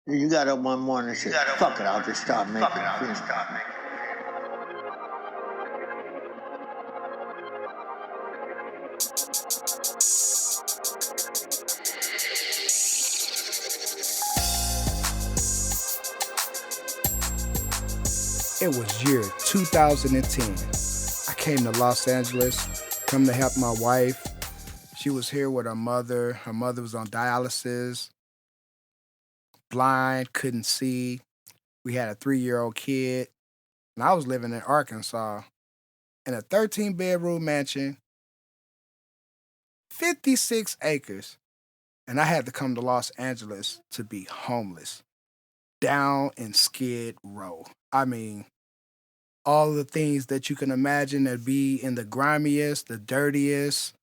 You got up one morning and said, fuck it, I'll just start making films. It was year 2010. I came to Los Angeles, come to help my wife. She was here with her mother. Her mother was on dialysis, blind, couldn't see. We had a 3-year-old kid, and I was living in Arkansas in a 13-bedroom mansion, 56 acres, and I had to come to Los Angeles to be homeless, down in Skid Row. I mean, all the things that you can imagine that be in the grimiest, the dirtiest.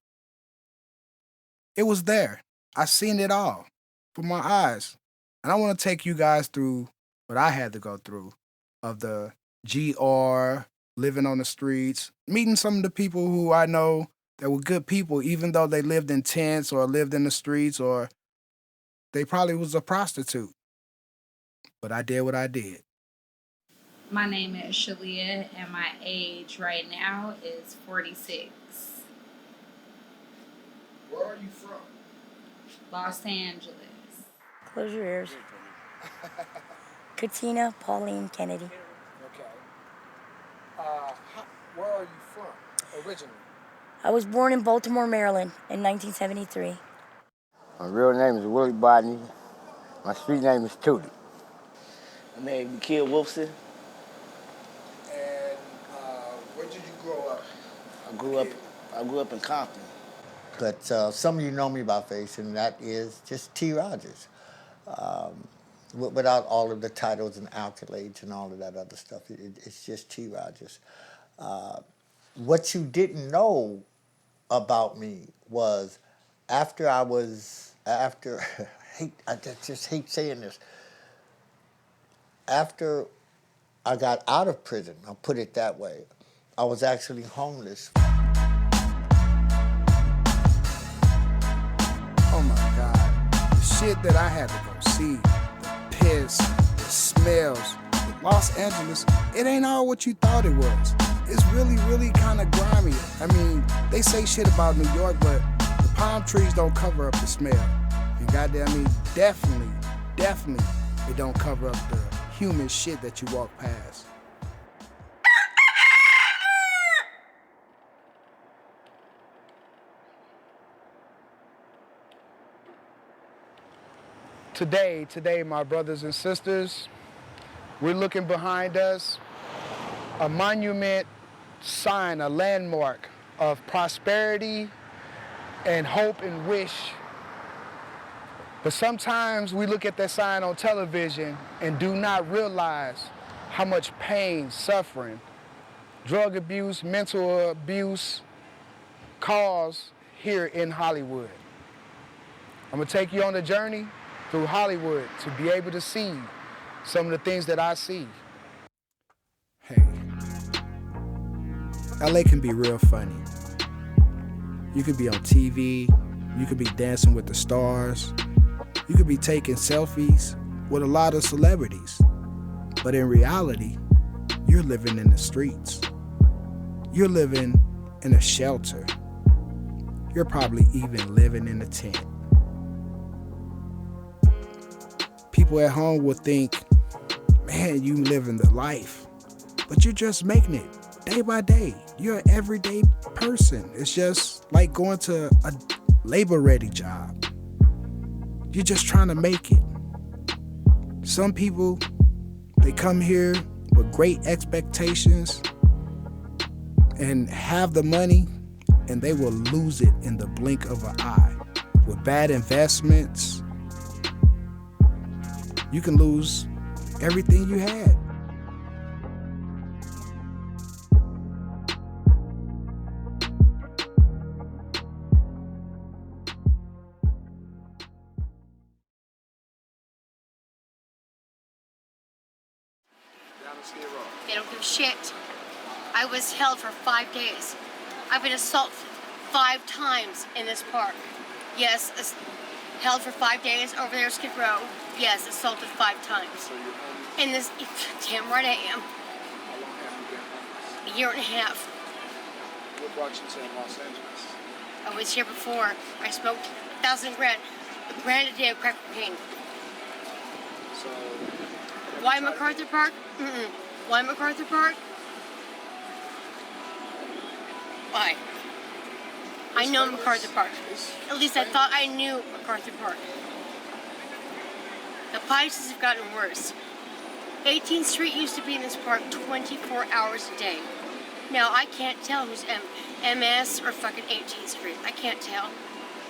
It was there. I seen it all with my eyes. And I want to take you guys through what I had to go through of the GR, living on the streets, meeting some of the people who I know that were good people, even though they lived in tents or lived in the streets or they probably was a prostitute. But I did what I did. My name is Shalia, and my age right now is 46. Where are you from? Los Angeles. Close your ears. Katina Pauline Kennedy. Okay. Where are you from originally? I was born in Baltimore, Maryland in 1973. My real name is Willie Bodney. My street name is Tootie. My name is Kid Wolfson. And where did you grow up? I grew up in Compton. But some of you know me by face, and that is just T. Rogers. Without all of the titles and accolades and all of that other stuff, it's just T. Rogers. What you didn't know about me was after I just hate saying this, after I got out of prison, I'll put it that way, I was actually homeless. Oh my God. The shit that I had to go see, the piss, the smells. Los Angeles, it ain't all what you thought it was. It's really, really kind of grimy. I mean, they say shit about New York, but the palm trees don't cover up the smell. And goddamn, I mean, definitely, it don't cover up the human shit that you walk past. Today, my brothers and sisters, we're looking behind us, a monument sign, a landmark of prosperity and hope and wish. But sometimes we look at that sign on television and do not realize how much pain, suffering, drug abuse, mental abuse cause here in Hollywood. I'm gonna take you on a journey through Hollywood to be able to see some of the things that I see. Hey, LA can be real funny. You could be on TV, you could be dancing with the stars, you could be taking selfies with a lot of celebrities. But in reality, you're living in the streets. You're living in a shelter. You're probably even living in a tent. People at home will think, man, you living the life. But you're just making it day by day. You're an everyday person. It's just like going to a labor-ready job. You're just trying to make it. Some people, they come here with great expectations and have the money, and they will lose it in the blink of an eye. With bad investments, you can lose everything you had. They don't give a shit. I was held for 5 days. I've been assaulted 5 times in this park. Yes, held for 5 days over there, Skid Row. Yes, assaulted 5 times. So you're homeless? And this, damn right I am. How long have you been homeless? A year and a half. What brought you to Los Angeles? I was here before. I smoked 1,000 grand a day of crack cocaine. So. Why MacArthur Park? Mm-mm. Why MacArthur Park? Why? I know MacArthur Park. At least I thought I knew MacArthur Park. The prices have gotten worse. 18th Street used to be in this park 24 hours a day. Now I can't tell who's MS or fucking 18th Street. I can't tell.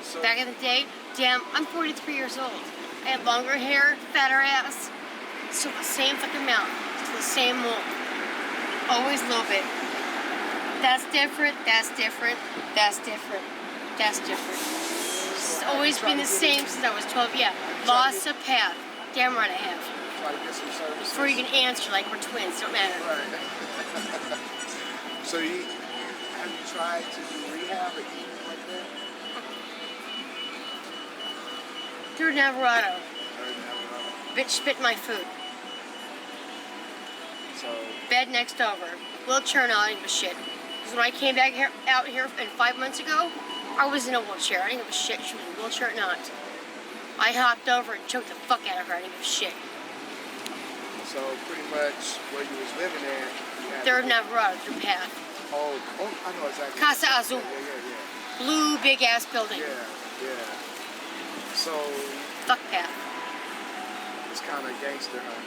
So, Back in the day, damn, I'm 43 years old. I have longer hair, fatter ass. Still the same fucking amount. Still the same mold. Always a little bit. That's different, that's different, that's different, that's different. It's always been the same since I was 12. Yeah, lost a path. Damn right I have. try to get some services. Before you can answer like we're twins, don't matter. Right. So have you tried to do rehab or anything like that? Through Navarado. Or never? Bitch spit my food. So Bed next over. Wheelchair not, I didn't give a shit. Because when I came back out here 5 months ago, I was in a wheelchair. I didn't give a shit. She was in a wheelchair or not. I hopped over and choked the fuck out of her. I didn't give a shit. So pretty much where you was living at, you had Third Navarado, through path. Oh, I know exactly. Casa Azul. Yeah. Blue big ass building. Yeah. So Fuck path. it's kind of gangster, huh?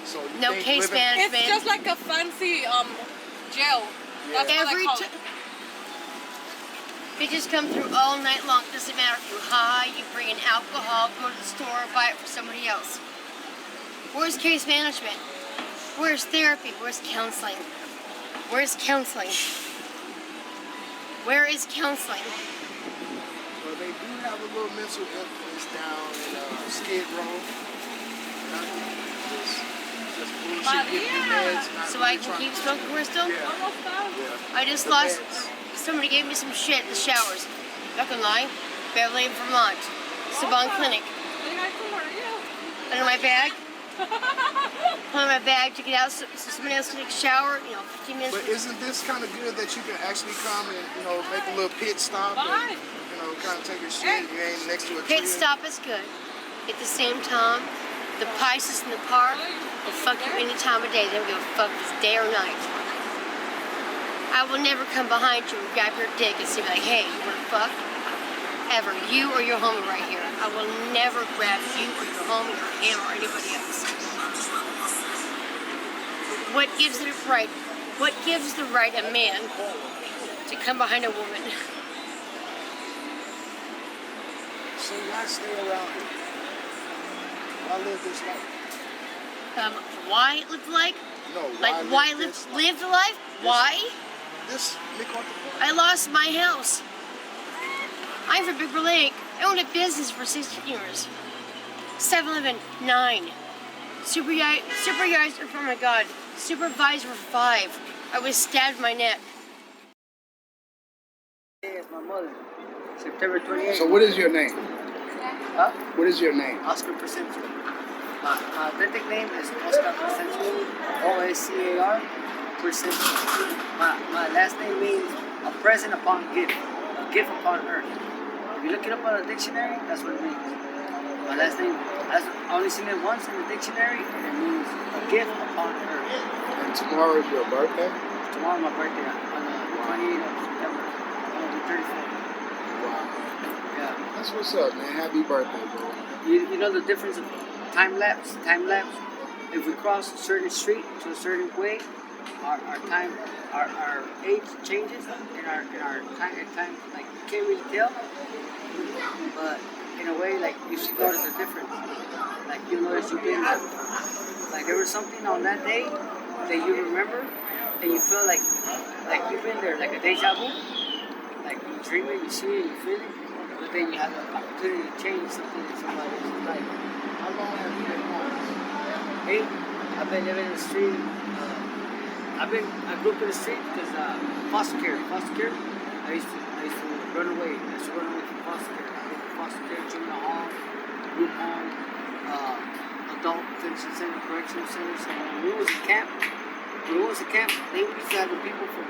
So you No think case living- management. It's just like a fancy jail. That's what I Every call time. it. Bitches come through all night long. Doesn't matter if you're high, you bring in alcohol, go to the store, buy it for somebody else. Where's case management? Where's therapy? Where's counseling? Where's counseling? Where is counseling? Well, they do have a little mental illness down in Skid Row. Just bullshit, get your meds. not So I really can trying keep to- smoking crystal? Yeah. Almost done. Yeah. I just The lost. meds. Somebody gave me some shit in the showers. Not gonna lie. Beverly, Vermont. Saban Clinic. Hey, nice to meet you. Under my bag. Put in my bag to get out so somebody else can take a shower. 15 minutes. But isn't this kind of good that you can actually come and make a little pit stop Bye. and kind of take a shit? You ain't next to a tree. Pit stop is good. At the same time, the Pisces in the park will fuck you any time of day. They don't give a fuck if it's day or night. I will never come behind you and grab your dick and say like, hey, you wanna fuck? Ever. You or your homie right here. I will never grab you or your homie or him or anybody else. What gives it a right? What gives the right a man to come behind a woman? So why stay around here? Why live this life? Why live like? No, Why this live the life? Why? This MacArthur Park? I lost my house. I'm from Big Bear Lake. I owned a business for 16 years. 7-Eleven, 9. Supervisor, oh my God. Supervisor, 5. I was stabbed in my neck. It's my mother. September 28th. So what is your name? Huh? What is your name? Oscar Presencio. My authentic name is Oscar Presencio. O-S-C-A-R. Presencio. My last name means a present upon gift. A gift upon earth. If you look it up on the dictionary, that's what it means. My last name, I've only seen it once in the dictionary, and it means a gift upon earth. And tomorrow is your birthday? Tomorrow my birthday on the 28th of September. I'll be 34. Wow. Yeah. That's what's up, man. Happy birthday, bro. You know the difference of time lapse? Time lapse. If we cross a certain street to a certain way, our time, our age changes, and our time like you can't really tell. But in a way, like you should notice the difference. Like you notice you've been like there was something on that day that you remember, and you feel like you've been there, like a deja vu. Like you dream it, you see it, you feel it, but then you have the opportunity to change something in somebody else's life. How long have you been homeless? Me, I've been living in the street. I grew up in the street because foster care. I used to run away. I used to run away from foster care. I went to foster care, juvenile hall, group home, adult detention center, correctional centers. So when we was in camp, they used to have the people from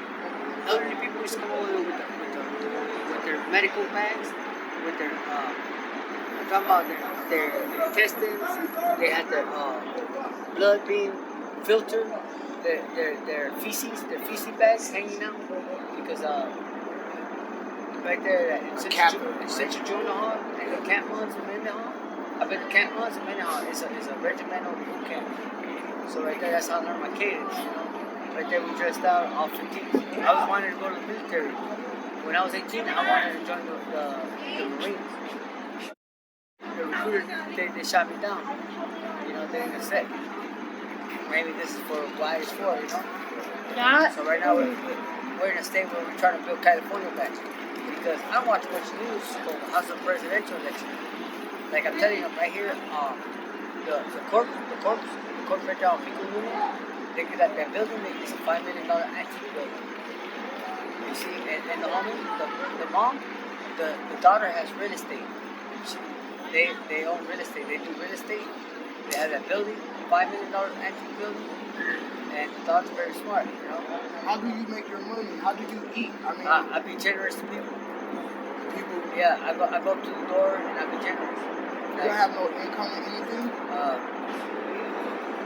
elderly people used to come over with their medical bags, with their I'm talking about their intestines. They had their blood being filtered, their feces bags hanging out because right there in Central Juvenile Hall and the Camp Munds and Mendenhall. I've been to Camp Munds and Mendenhall. It's a regimental boot camp. So right there, that's how I learned my cadence. You know, right there we dressed out all 15. I was wanting to go to the military. When I was 18, I wanted to join the Marines. The recruiters, they shot me down. You know, they didn't say. Maybe this is for why it's for, you know. Yeah. So right now we're in a state where we're trying to build California back. Because I watch much news for the House of Presidential election. Like I'm telling you, right here, the corpse right there on Pico Union, that building is a $5 million antique building. You see, and the woman, the mom, the daughter has real estate. They own real estate. They do real estate. They have that building, $5 million antique building, and the daughter's very smart. You know. How do you make your money? How do you eat? I mean, I be generous to people. Yeah, I go up to the door and I be generous. You don't have no income or anything?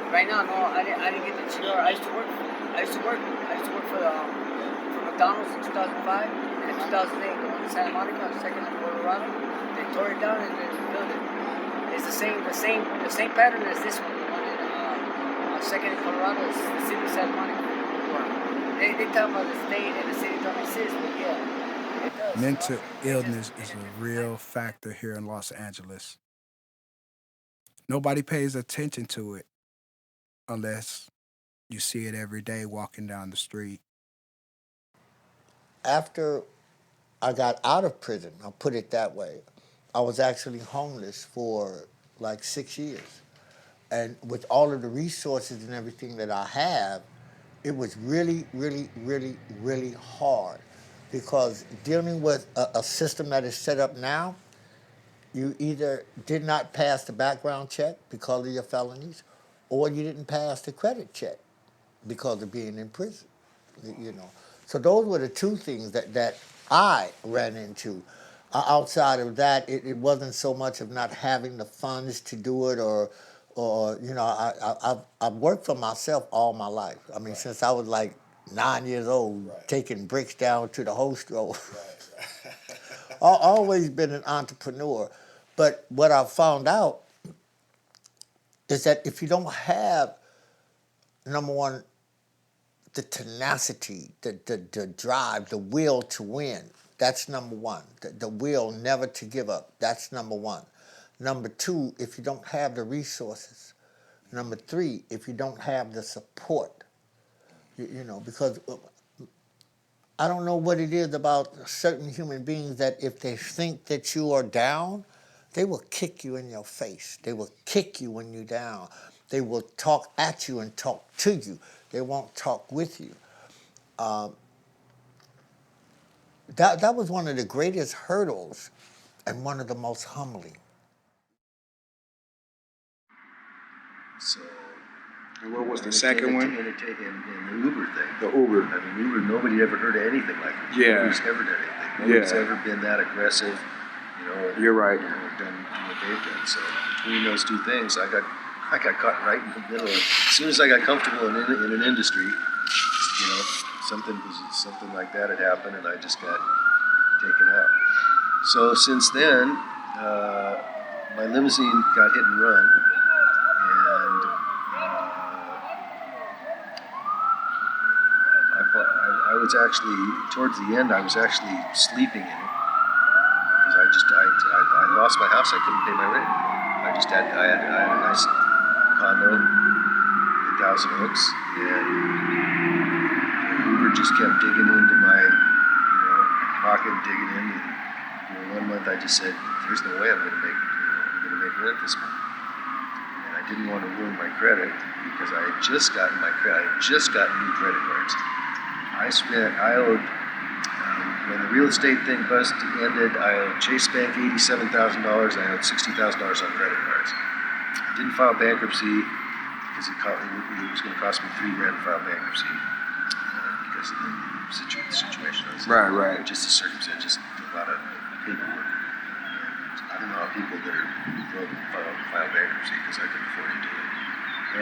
Right now, no, I didn't get the chill. I used to work for McDonald's in 2005 and in 2008. The one in Santa Monica, second in Colorado. They tore it down and then rebuilt it. It's the same pattern as this one. The one in second in Colorado is the city of Santa Monica. They talk about the state and the city don't exist, but yeah. Mental illness is a real factor here in Los Angeles. Nobody pays attention to it unless you see it every day walking down the street. After I got out of prison, I'll put it that way, I was actually homeless for like 6 years. And with all of the resources and everything that I have, it was really, really, really, really hard because dealing with a system that is set up now, you either did not pass the background check because of your felonies, or you didn't pass the credit check because of being in prison. You know, so those were the two things that I ran into. Outside of that, it wasn't so much of not having the funds to do it, or you know, I've worked for myself all my life. I mean, since I was like 9 years old, taking bricks down to the host road. Always been an entrepreneur. But what I found out is that if you don't have, number one, the tenacity, the drive, the will to win, that's number one. The will never to give up, that's number one. Number two, if you don't have the resources. Number three, if you don't have the support. You know, because I don't know what it is about certain human beings that if they think that you are down, they will kick you in your face. They will kick you when you're down. They will talk at you and talk to you. They won't talk with you. That was one of the greatest hurdles and one of the most humbling. So, and what was the second one? And the Uber thing. The Uber. I mean, Uber, nobody ever heard of anything like it. Yeah. Nobody's ever done anything. Nobody's ever been that aggressive, you know. You're right. You know, done what they've done. So between those two things, I got caught right in the middle of, as soon as I got comfortable in an industry, you know, something like that had happened and I just got taken out. So since then, my limousine got hit and run, and I was actually, towards the end, I was actually sleeping in it because I lost my house. I couldn't pay my rent. I had a nice condo in Thousand Oaks, and Uber just kept digging into my, pocket, digging in. And 1 month I just said, "There's no way I'm going to make rent this month." And I didn't want to ruin my credit because I had just gotten new credit cards. I owed, when the real estate thing ended, I owed Chase Bank $87,000. I owed $60,000 on credit cards. didn't file bankruptcy because it was going to cost me $3,000 to file bankruptcy because of the situation I was in. Right. Just the circumstance, just a lot of paperwork. I don't know how people that are broke file bankruptcy because I couldn't afford to do it.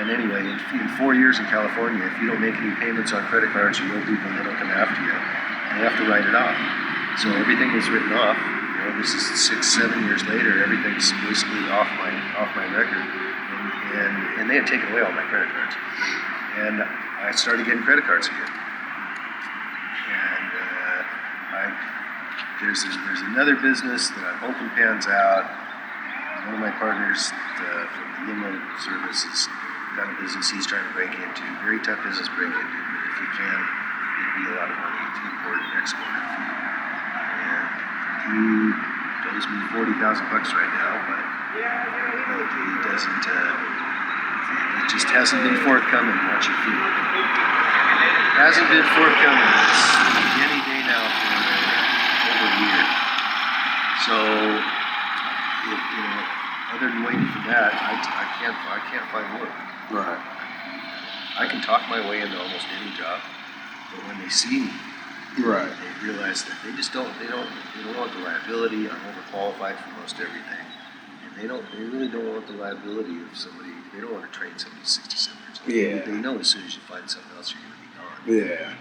And anyway, in 4 years in California, if you don't make any payments on credit cards, you owe people and they don't come after you. And you have to write it off. So everything was written off. This is 6-7 years later. Everything's basically off my record. And they had taken away all my credit cards. And I started getting credit cards again. And there's another business that I'm hoping pans out. One of my partners from the limo service has got a business he's trying to break into. Very tough business to break into, but if you can, it'd be a lot of money to import and export food. And he owes me $40,000 right now, but he doesn't. It just hasn't been forthcoming. Watch your feet. Hasn't been forthcoming. It's any day now for over a year. So, other than waiting for that, I can't find work. Right. I can talk my way into almost any job, but when they see me, Right. they realize that they don't want the liability. I'm overqualified for most everything, and they really don't want the liability of somebody. They don't want to train somebody 67 years old. Yeah. They know as soon as you find something else, you're going to be gone. Yeah.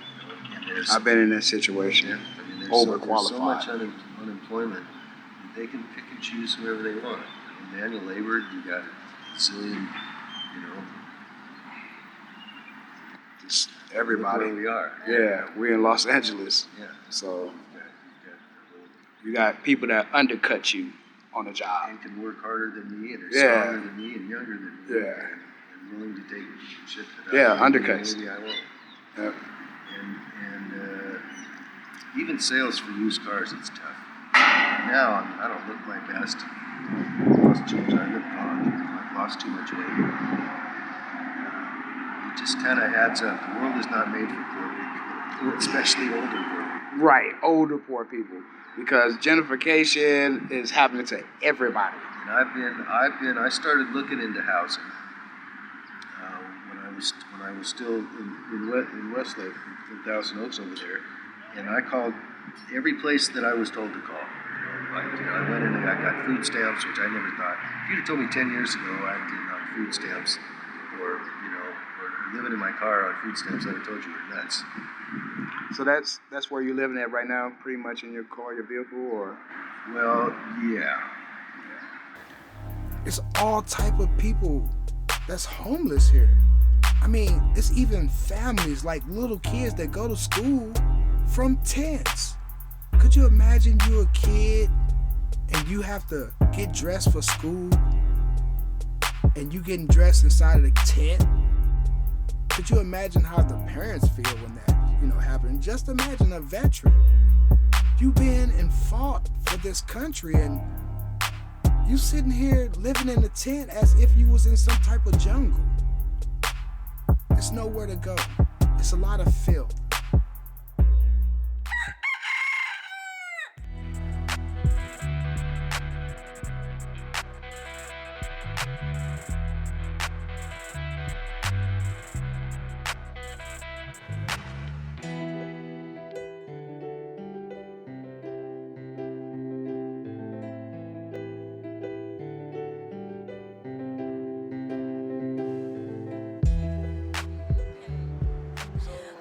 And I've been in that situation. Yeah, there's Overqualified. so much unemployment that they can pick and choose whoever they want. Manual labor, you got a zillion, Just everybody. Look where we are. Yeah, we're in Los Angeles. Yeah. So you got people that undercut you on a job. And can work harder than me and are Yeah. stronger than me and younger than me. Yeah. And willing to take shit that Yeah, undercuts. maybe I won't. Yep. And even sales for used cars, it's tough. Now I don't look my best. I've lost too much. I've lost too much weight. It just kind of adds up. The world is not made for poor people, especially older poor people. Right, older poor people, because gentrification is happening to everybody. And I started looking into housing when I was still in Westlake, in Thousand Oaks over there, and I called every place that I was told to call. I went in and I got food stamps, which I never thought. If you'd have told me 10 years ago I did on food stamps, or living in my car on food stamps, I'd have told you you're nuts. So that's where you're living at right now, pretty much in your car, your vehicle, or? Well, yeah. It's all type of people that's homeless here. I mean, it's even families, like little kids that go to school from tents. Could you imagine you a kid and you have to get dressed for school and you getting dressed inside of the tent? Could you imagine how the parents feel when that, happened? Just imagine a veteran. You been and fought for this country and you sitting here living in a tent as if you was in some type of jungle. There's nowhere to go. It's a lot of filth.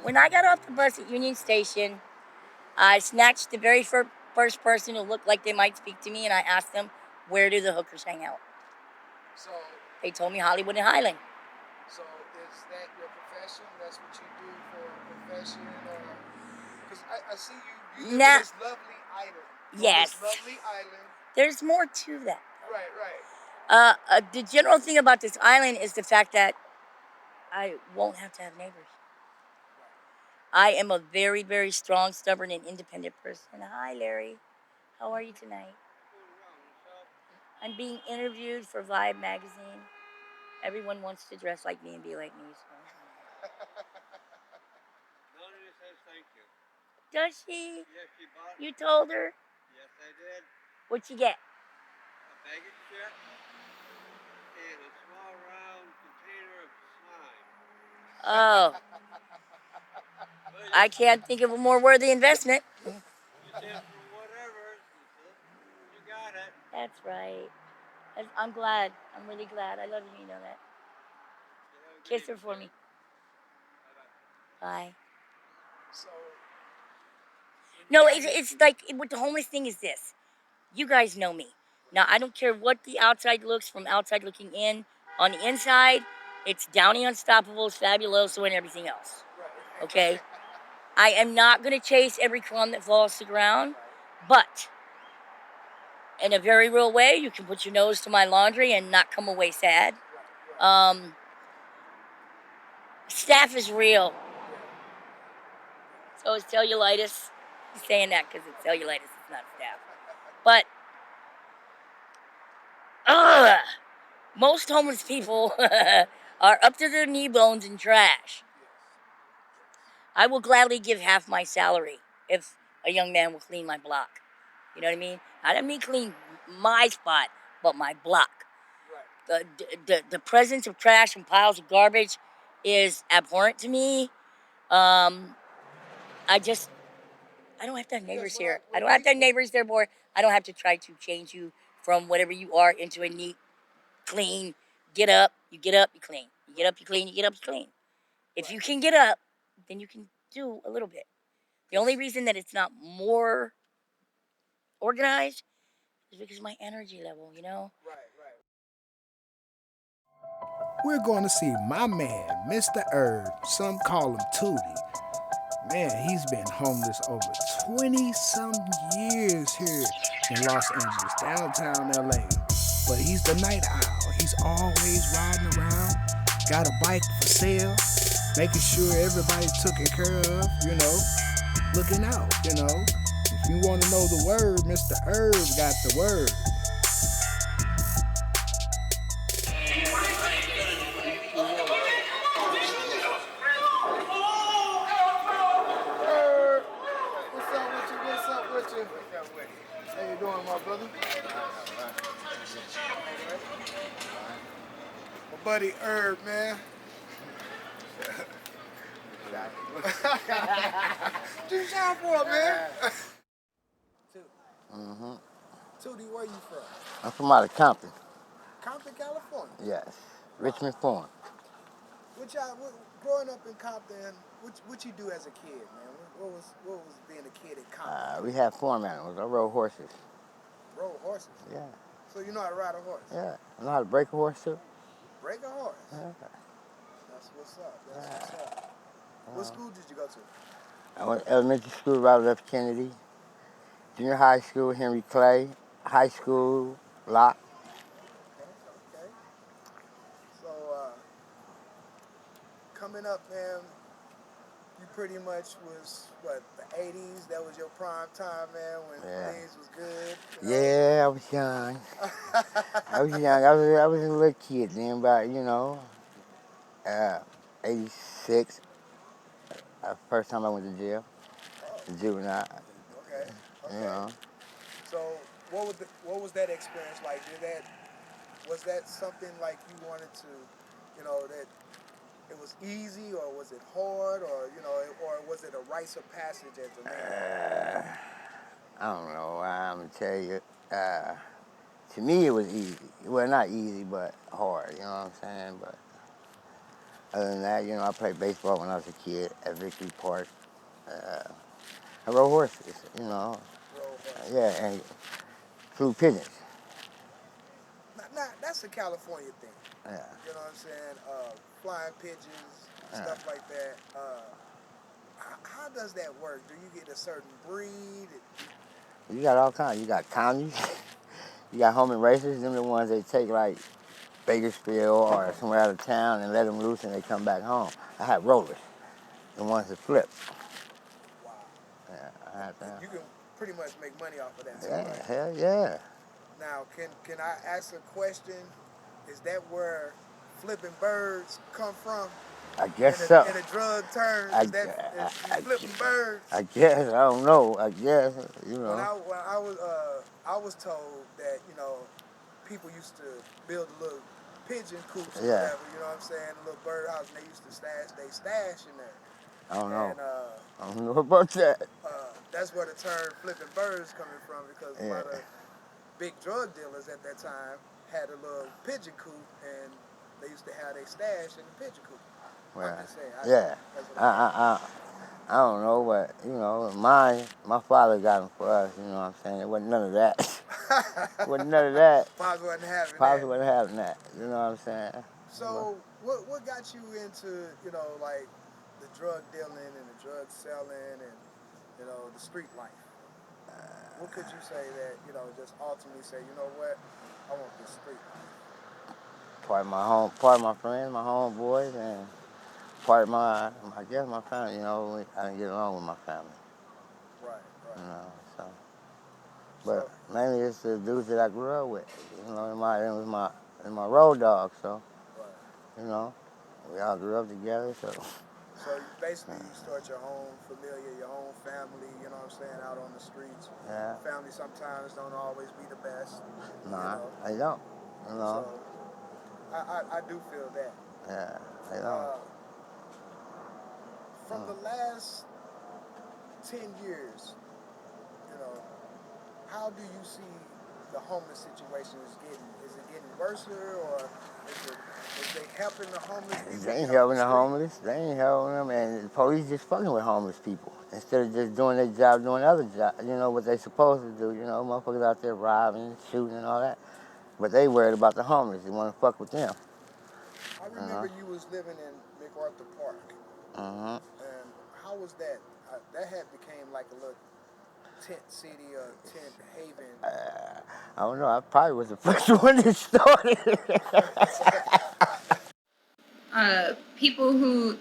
When I got off the bus at Union Station, I snatched the very first person who looked like they might speak to me, and I asked them, where do the hookers hang out? So They told me Hollywood and Highland. So is that your profession? That's what you do for a profession? Because I see you live in this lovely island. Yes. This lovely island. There's more to that. Right. The general thing about this island is the fact that I won't have to have neighbors. I am a very, very strong, stubborn, and independent person. Hi, Larry. How are you tonight? I'm being interviewed for Vibe magazine. Everyone wants to dress like me and be like me. So. Melanie says thank you. Does she? Yes, she bought. You told her? Yes, I did. What'd she get? A bag of chips and Oh, I can't think of a more worthy investment. That's right. I'm glad. I'm really glad. I love you. You know that. Kiss her for me. Bye. No, it's like with the homeless thing is this. You guys know me. Now, I don't care what the outside looks from outside looking in. On the inside, it's Downey Unstoppable, Fabuloso, and everything else. Okay? I am not going to chase every crumb that falls to the ground, but in a very real way, you can put your nose to my laundry and not come away sad. Staff is real. So is cellulitis. I'm saying that because it's cellulitis, it's not staff. But, most homeless people are up to their knee bones in trash. I will gladly give half my salary if a young man will clean my block. You know what I mean? I don't mean clean my spot, but my block. The presence of trash and piles of garbage is abhorrent to me. I don't have to have neighbors here. I don't have to have neighbors, therefore, I don't have to try to change you from whatever you are into a neat, clean, get up, you clean. You get up, you clean, you get up, you clean. If you can get up, then you can do a little bit. The only reason that it's not more organized is because of my energy level, you know? We're going to see my man, Mr. Herb. Some call him Tootie. Man, he's been homeless over 20-some years here in Los Angeles, downtown LA. But he's the night owl. He's always riding around, got a bike for sale, making sure everybody's taken care of, you know, looking out, you know. If you want to know the word, Mr. Herb got the word. How you doing, my brother? My buddy Herb, man. Just shout for him, man. Tootie, where you from? I'm from out of Compton. Compton, California. Yes. Richmond Farm. Growing up in Compton, what you do as a kid, man? What was being a kid in Compton? We had farm animals. I rode horses. Rode horses? Yeah. So you know how to ride a horse? Yeah. I know how to break a horse too. Break a horse? Yeah. That's what's up. That's what's up. What school did you go to? I went to elementary school, Robert F. Kennedy. Junior high school, Henry Clay. High school, Locke. Okay. So, coming up, man, you pretty much was, what, the 80s? That was your prime time, man, when things was good? You know? Yeah, I was young. I was young. I was a little kid then, about, 86. First time I went to jail. Juvenile. Okay. You know. So, what was that experience like? Was that something like you wanted to, that it was easy, or was it hard, or or was it a rites of passage as a man? I don't know. I'm gonna tell you. To me, it was easy. Well, not easy, but hard. You know what I'm saying? But other than that, I played baseball when I was a kid at Victory Park. I rode horses. Yeah, and flew pigeons. Now, that's a California thing. Yeah. You know what I'm saying? Flying pigeons, stuff like that. How does that work? Do you get a certain breed? You got all kinds. You got counties. You got home and racers. Them the ones they take like Bakersfield or somewhere out of town and let them loose and they come back home. I had rollers, the ones that flip. Wow. Yeah, I had that. You can pretty much make money off of that too, Yeah, right? hell yeah. Now, can I ask a question? Is that where flipping birds come from? I guess so. In a drug term, is flipping birds? I guess, I don't know. I guess, When I was told that people used to build a little pigeon coops or Yeah. whatever, you know what I'm saying? A little birdhouse, and they used to stash they stash in there. I don't know. And I don't know about that. that's where the term flipping birds coming from, because a lot of big drug dealers at that time had a little pigeon coop, and they used to have their stash in the pigeon coop. Well, I'm just saying. yeah. That's what I don't know, but you know, my father got them for us. You know what I'm saying? It wasn't none of that. It wasn't none of that. Pops wasn't having that. Pops wasn't having that. You know what I'm saying? So what got you into, you know, like the drug dealing and the drug selling and, you know, the street life? What could you say that, you know, just ultimately say, you know what, I want this street life? Part of my friends, my homeboys, and part of I guess my family. You know, I didn't get along with my family. Right. You know, so. But mainly it's the dudes that I grew up with. You know, it was my road dog. So, you know, we all grew up together. So basically, you start your own familiar, your own family. You know what I'm saying? Out on the streets. Yeah. Family sometimes don't always be the best. Nah, you know? they don't. You know. So I do feel that. Yeah, they don't. From the last 10 years, you know, how do you see the homeless situation is getting? Is it getting worse, or is they helping the homeless people? They ain't helping the homeless. They ain't helping them, and the police just fucking with homeless people instead of just doing their job, doing other jobs. You know what they supposed to do. You know, motherfuckers out there robbing, shooting, and all that. But they worried about the homeless. They want to fuck with them. I remember you was living in MacArthur Park. And how was that? That had became like a little tent city or tent haven. I don't know. I probably was the first one that started. People who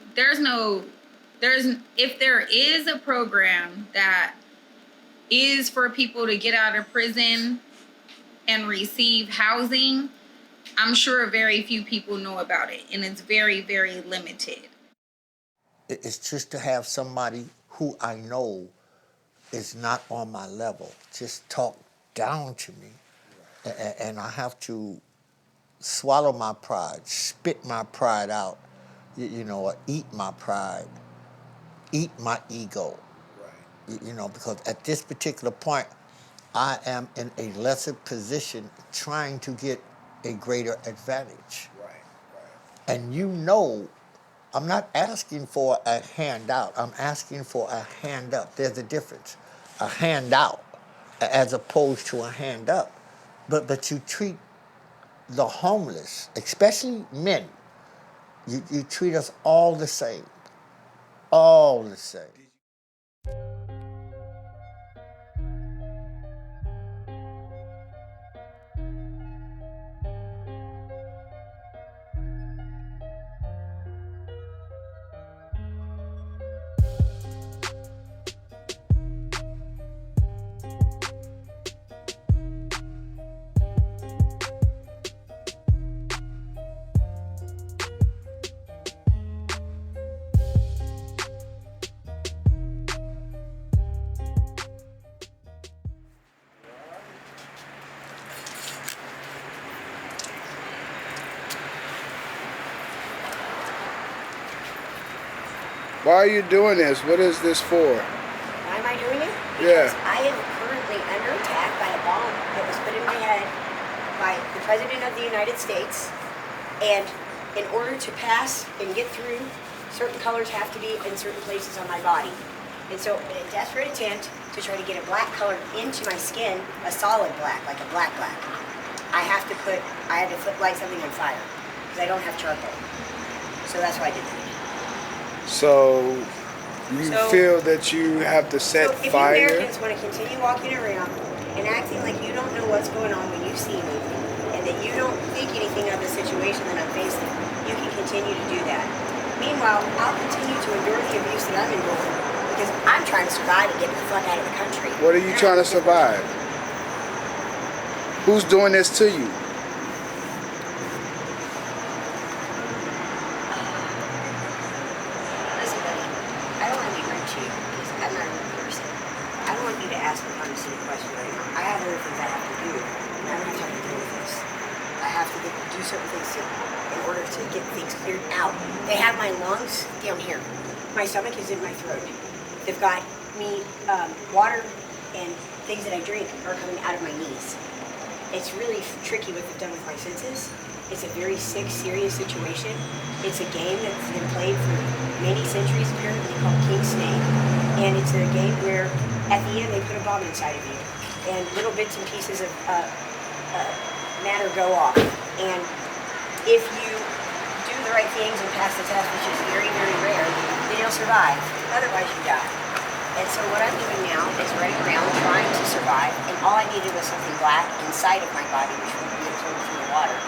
if there is a program that is for people to get out of prison and receive housing, I'm sure very few people know about it, and it's very, very limited. It's just to have somebody who I know is not on my level just talk down to me, and I have to swallow my pride, spit my pride out, you know, or eat my pride, eat my ego. You know, because at this particular point, I am in a lesser position trying to get a greater advantage. And you know, I'm not asking for a handout. I'm asking for a hand up. There's a difference. A handout as opposed to a hand up. But you treat the homeless, especially men, you treat us all the same. All the same. Why are you doing this? What is this for? Why am I doing it? Yeah. Because I am currently under attack by a bomb that was put in my head by the President of the United States. And in order to pass and get through, certain colors have to be in certain places on my body. And so in a desperate attempt to try to get a black color into my skin, a solid black, like a black, I had to light something on fire because I don't have charcoal. So that's why I did that. So you feel that you have to set fire? If Americans want to continue walking around and acting like you don't know what's going on when you see me, and that you don't think anything of the situation that I'm facing, you can continue to do that. Meanwhile, I'll continue to endure the abuse that I'm enduring because I'm trying to survive and get the fuck out of the country. What are you trying to survive? Who's doing this to you? Listen, buddy, I don't want to be rude to you because I'm not a rude person. I don't want you to ask me unnecessary questions right now. I have other things I have to do, and I don't have time to deal with this. I have to do certain things in order to get things cleared out. They have my lungs down here. My stomach is in my throat. They've got me, water and things that I drink are coming out of my knees. It's really tricky what they've done with my senses. It's a very sick, serious situation. It's a game that's been played for many centuries, apparently called Keing. And it's a game where at the end they put a bomb inside of you. And little bits and pieces of matter go off. And if you do the right things and pass the test, which is very, very rare, then you'll survive. Otherwise you die. And so what I'm doing now is running around trying to survive, and all I needed was something black inside of my body, which would be absorbed through the water.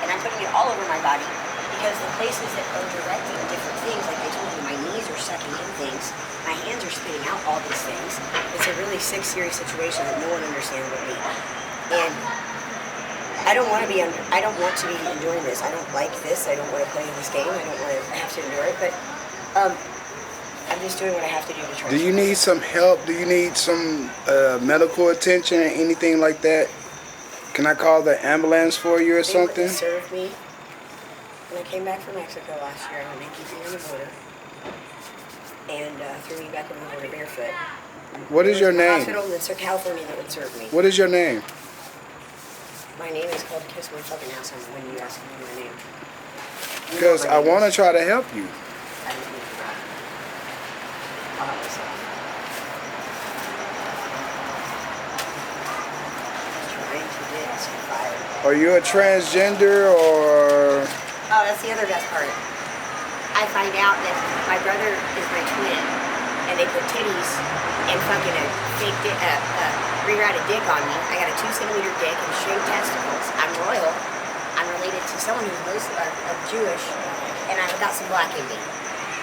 And I'm putting it all over my body because the places that are directing different things, like I told you, my knees are sucking in things, my hands are spitting out all these things. It's a really sick, serious situation that no one understands but me. And I don't want to be enduring this. I don't like this. I don't want to play this game. I don't want to have to endure it. But I'm just doing what I have to do to try. Do you need some help? Do you need some medical attention, anything like that? Can I call the ambulance for you or something? They served me when I came back from Mexico last year. I went 18 feet on the border and threw me back over the border barefoot. What is your name? Hospital in California that would serve me. What is your name? My name is called Kiss My Fucking Ass when you ask me my name. Because I want to try to help you. I don't need that. I'll help myself. Trying to get survive. Are you a transgender or? Oh, that's the other best part. I find out that my brother is my twin, and they put titties and fucking a fake rerouted dick on me. I got a 2-centimeter dick and shaved testicles. I'm royal. I'm related to someone who's most Jewish, and I've got some black in me.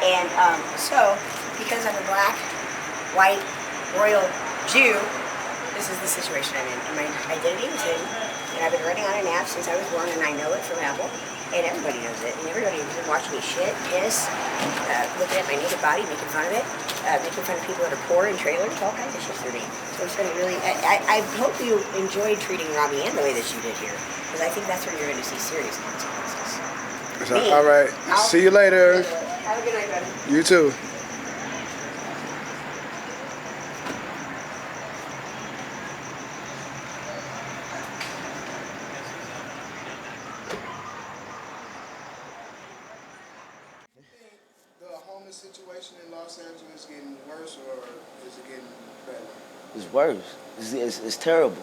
And so, because I'm a black, white, royal Jew, this is the situation I'm in. And my identity is hidden, and I've been running on an app since I was born, and I know it from Apple. And everybody knows it, and everybody has been watching me shit, piss, looking at my naked body, making fun of it, making fun of people that are poor in trailers, all kinds of shit through me. So it's been really, I hope you enjoyed treating Robbie Ann the way that you did here, because I think that's where you're going to see serious consequences. Me, all right. See you later. Have a good night, buddy. You too. Situation in Los Angeles getting worse, or is it getting better? It's worse. It's terrible.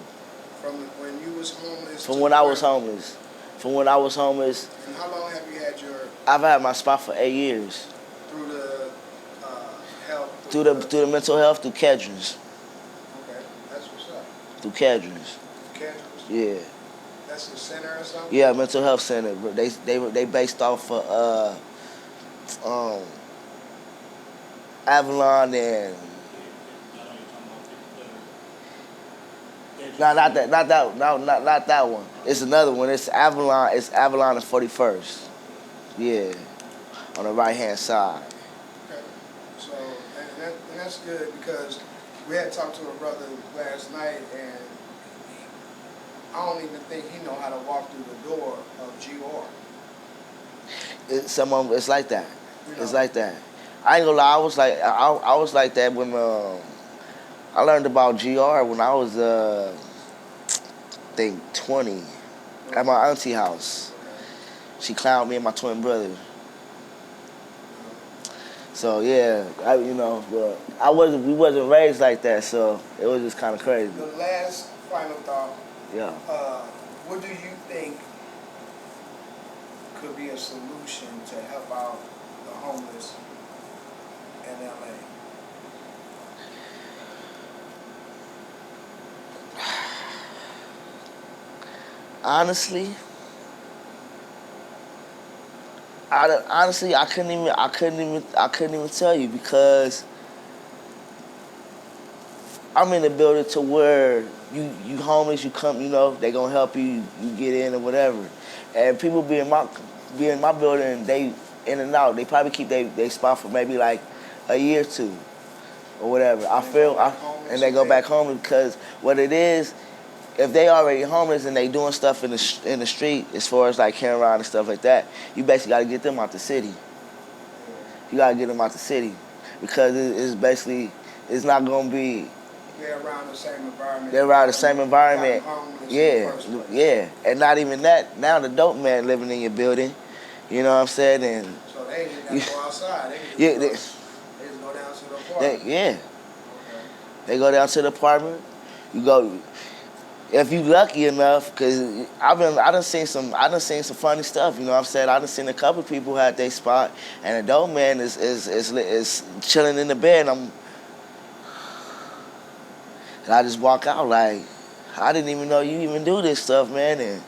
From when you was homeless. From when I was homeless. From when I was homeless. And how long have you had your? I've had my spot for 8 years. Through the health. Through the mental health, through Kedrons. Okay, that's what's up. Through Kedrons. Kedrons. Yeah. That's the center or something. Yeah, mental health center. They based off of Avalon and not that one. It's another one. It's Avalon and 41st. Yeah, on the right hand side. Okay, so and that's good because we had talked to a brother last night and I don't even think he know how to walk through the door of GR. It's like that. You know? It's like that. I ain't gonna lie, I was like that when I learned about GR when I was I think 20 at my auntie house. She clowned me and my twin brother. So yeah, we wasn't raised like that, so it was just kind of crazy. The last final thought. Yeah. What do you think could be a solution to help out the homeless in LA? Honestly, I couldn't even tell you because I'm in a building to where you homeless, you come, they gonna help you, you get in or whatever. And people be in my building, they in and out. They probably keep they spot for maybe like a year or two or whatever. And they go back home because what it is, if they already homeless and they doing stuff in the street as far as like carrying around and stuff like that, you basically got to get them out the city. You got to get them out the city because it's basically it's not gonna be. They're around the same environment. They're around the same environment. Yeah, Yeah. yeah, and not even that. Now the dope man living in your building. You know what I'm saying? And So they ain't got to go outside. they just go down to the apartment. yeah, Okay. they go down to the apartment. You go. If you lucky enough, cause I done seen some funny stuff. You know what I'm saying? I done seen a couple people had their spot, and the dope man is chilling in the bed. And I just walk out like, I didn't even know you even do this stuff, man. And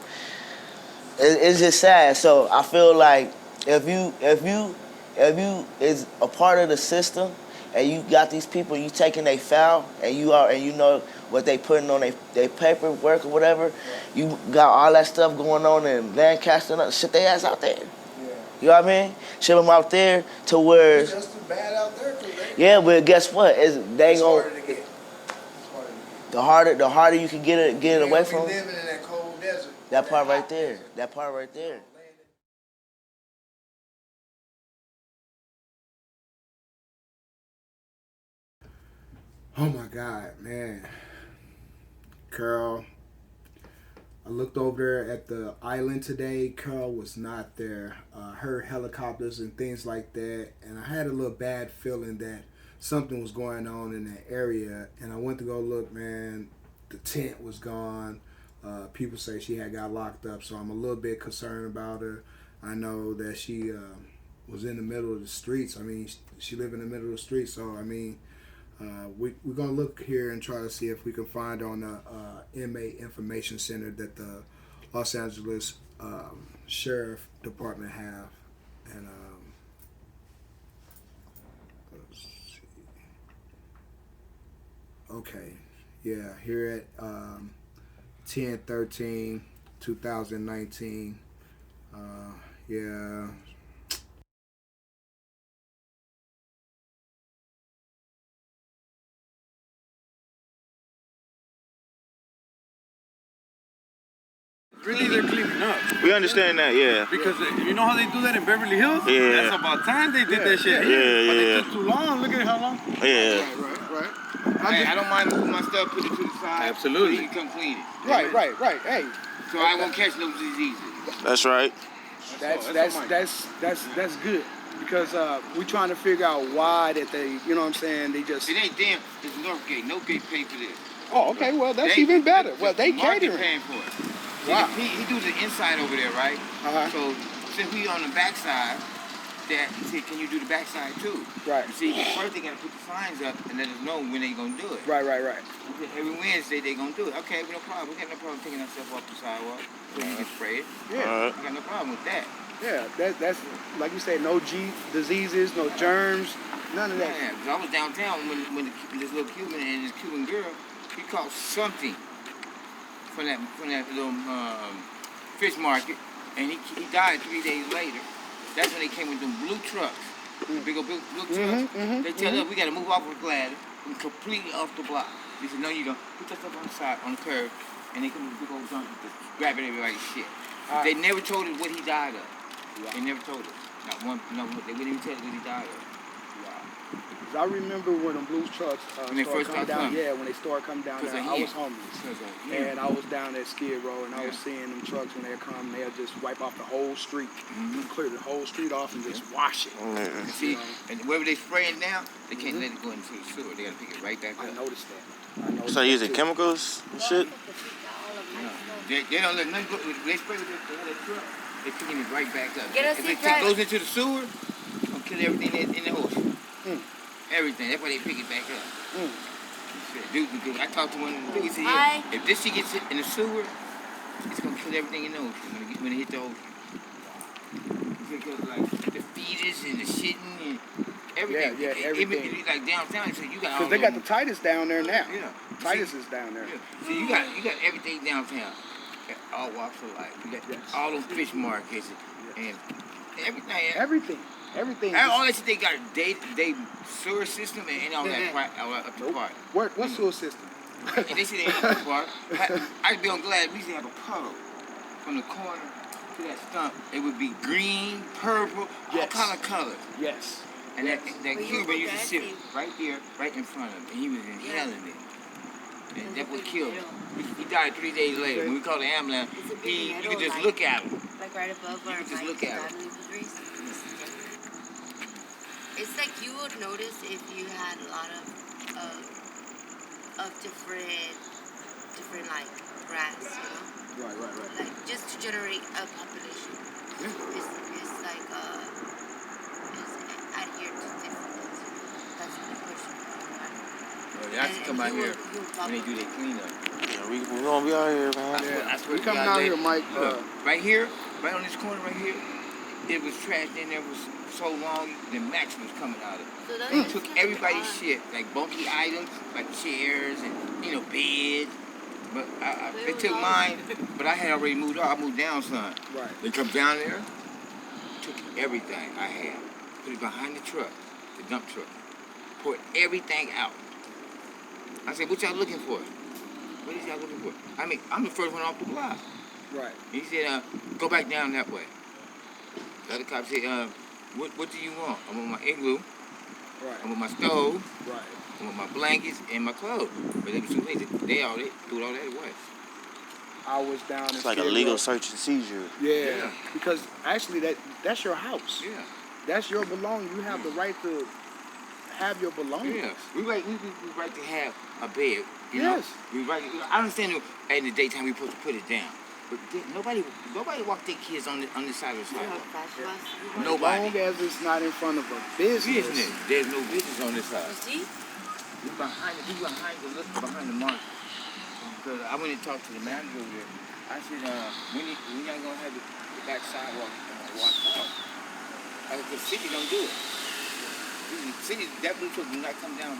it's just sad. So I feel like if you is a part of the system, and you got these people, you taking their file, and you know what they putting on their paperwork or whatever, you got all that stuff going on in Lancaster, shit they ass out there. Yeah. You know what I mean? Ship them out there to where. It's just as bad out there too. Yeah, but guess what? It's harder to get. The harder you can get it away from. Living in that cold desert. That part right there. That part right there. Oh my God, man. Carl, I looked over there at the island today. Carl was not there. Heard helicopters and things like that. And I had a little bad feeling that something was going on in that area. And I went to go look, man. The tent was gone. People say she had got locked up. So I'm a little bit concerned about her. I know that she was in the middle of the streets. I mean, she lived in the middle of the streets. So, I mean, we're going to look here and try to see if we can find on the inmate information center that the Los Angeles Sheriff Department have. And let's see. Okay. Yeah, here at 10/13/2019. Yeah. Really, they're cleaning up. We understand that, yeah. Because you know how they do that in Beverly Hills? Yeah. That's about time they did that shit. Yeah, But yeah. they took too long. Look at how long. Yeah. Right. I don't mind moving my stuff, put it to the side. Absolutely. So you can come clean it. Right. Hey. So I won't catch no diseases. That's right. That's good. Because we're trying to figure out why that they, you know what I'm saying, they just... It ain't them, it's Northgate. Northgate paid for this. Oh, okay, well, that's even better. Well, they catering. paying for it. See, Wow. he do the inside over there, right? Uh-huh. So since we on the backside, that he said, can you do the backside too? Right. You see, first they gotta put the signs up and let us know when they gonna do it. Right. Okay, every Wednesday they gonna do it. Okay, no problem. We got no problem taking ourselves off the sidewalk so you can spray it. Yeah. I got no problem with that. Yeah, that's like you said, no diseases, no germs, none of that. Yeah, because I was downtown when this little Cuban and this Cuban girl, he caught something from that little fish market, and he died 3 days later. That's when they came with them blue trucks, the big old blue trucks. They tell us we got to move off of the ladder and completely off the block. They said, no, you don't. Put that stuff on the side, on the curb, and they come with big old guns and just grabbing everybody's shit. They never told us what he died of. They never told us. Not one. No, they wouldn't even tell us what he died of. I remember when the blues trucks When they first started started coming down. coming. Yeah, when they started coming down there, I was homeless. And I was down at Skid Row, and I was seeing them trucks when they come, they'll just wipe off the whole street, clear the whole street off, and just wash it. See, and wherever they spraying now, they can't let it go into the sewer. They gotta pick it right back up. I noticed that. So using chemicals and shit? They don't let nothing go. They spray with that truck. They picking it right back up. Get us if the it truck. goes into the sewer, it's gonna kill everything in the ocean. Everything. That's why they pick it back up. Dude, I talked to one of the dudes. He said, yeah, if this shit gets in the sewer, it's gonna kill everything in the ocean when it hit the ocean. Because like the fetus and the shitting and everything. Yeah, everything. Even like downtown, so you got all Because they got the Titus down there now. Yeah. Titus is down there. So you got everything downtown. All walks of life. You got all those fish markets and everything. Everything. All that shit they got, they sewer system and all that up to part. What sewer system? And they say they ain't too far. I'd be on Glad. We used to have a puddle from the corner to that stump. It would be green, purple, all kind of colors. Yes. And that Cuban used to sit right there, right in front of him, and he was inhaling it. And that would kill him. He died 3 days later. When we called the ambulance, you could just look at him. Like right above You our could just look at him. It's like you would notice if you had a lot of different like grass, you know? Right. Like just to generate a population. Yeah. It's like it's adhered to different things. That's what the person. Well, they have to come out here when they do their cleanup. Yeah, we gonna be out here, man. I swear We to coming God, out here, Mike. Look, right here, right on this corner right here, it was trashed in there for so long, the match was coming out of it. So They took everybody's shit, like bulky items, like chairs and, beds. But they took mine, but I had already moved out. I moved down, son. Right. They come down there, took everything I had, put it behind the truck, the dump truck, poured everything out. I said, what y'all looking for? What is y'all looking for? I mean, I'm the first one off the block. Right. He said, go back down that way. The other cop said, what do you want? I want my igloo. Right. I want my stove. Right. I want my blankets and my clothes. But they was too lazy. They threw all that away. I was down in It's like a Skid legal Row. search and seizure. Yeah. Because actually that's your house. Yeah. That's your belonging. You have the right to have your belongings. Yeah. We right to have a bed. You Yes. know? We right. I understand in the daytime we supposed to put it down. But nobody walk their kids on this side of the sidewalk. Nobody. As long as it's not in front of a business. There's no business on this side. You see? We behind the market. Because I went and talked to the manager over there. I said, when y'all gonna have the back sidewalk washed out? The city don't do it. The city definitely do not come down.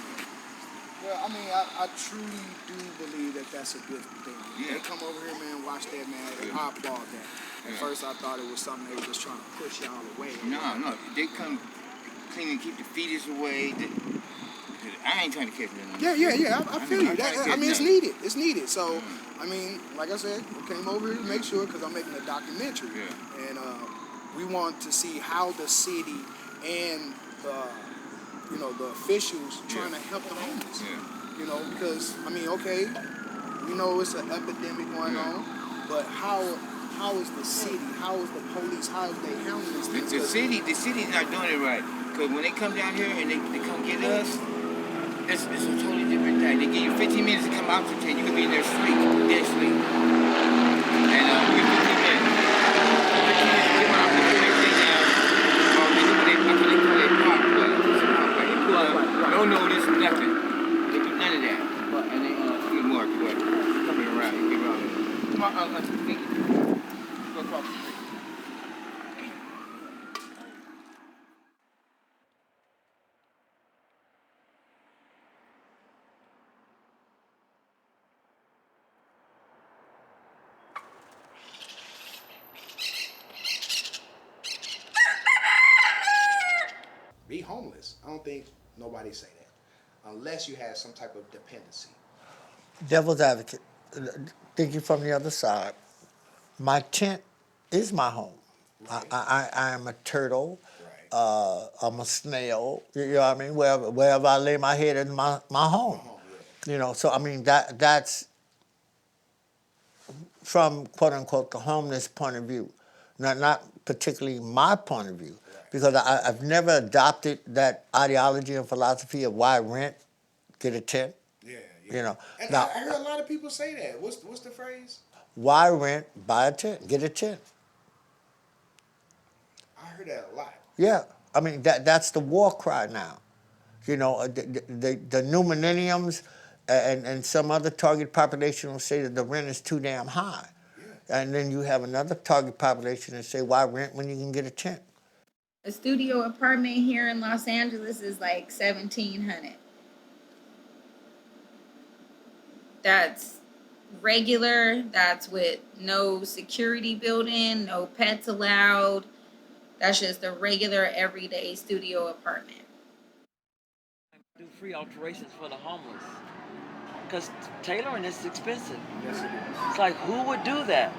Well, I mean, I truly do believe that that's a good thing. Yeah. They come over here, man, watch that, man, and I applaud that. At first, I thought it was something they were just trying to push y'all away. No. They come clean and keep the fetus away. I ain't trying to catch nothing. Yeah. I feel you. It's needed. It's needed. So, Mm-hmm. I mean, like I said, we came over here to make sure because I'm making a documentary. Yeah. And we want to see how the city and the officials trying to help the homeless. Yeah. Because I mean, okay, we know it's an epidemic going on, but how is the city? How is the police? How is they handling these things? The city's not doing it right. Because when they come down here and they come get us, it's a totally different thing. They give you 15 minutes to come out to 10. You can be in there asleep, dead asleep. And we 15 minutes. The kids get out, they put everything down. They call it park play. They pull up, no notice, nothing. They do none of that. And they feed more coming around. You get around there. Come on, let's think. Go across the street. Be homeless. I don't think nobody say that, unless you have some type of dependency. Devil's advocate, thinking from the other side, my tent is my home. Right. I am a turtle. Right. I'm a snail. You know what I mean? Wherever I lay my head is my home. Yeah. So I mean that's from quote unquote the homeless point of view, not particularly my point of view, because I've never adopted that ideology and philosophy of why rent, get a tent. Yeah. And Now, I hear a lot of people say that. What's the phrase? why rent, buy a tent, get a tent. I heard that a lot. Yeah, I mean that's the war cry now. The new millenniums and some other target population will say that the rent is too damn high. Yeah. And then you have another target population that say, why rent when you can get a tent? A studio apartment here in Los Angeles is like $1,700. That's regular. That's with no security built-in, no pets allowed. That's just a regular everyday studio apartment. Do free alterations for the homeless. because tailoring is expensive. Yes, it is. It's like, who would do that?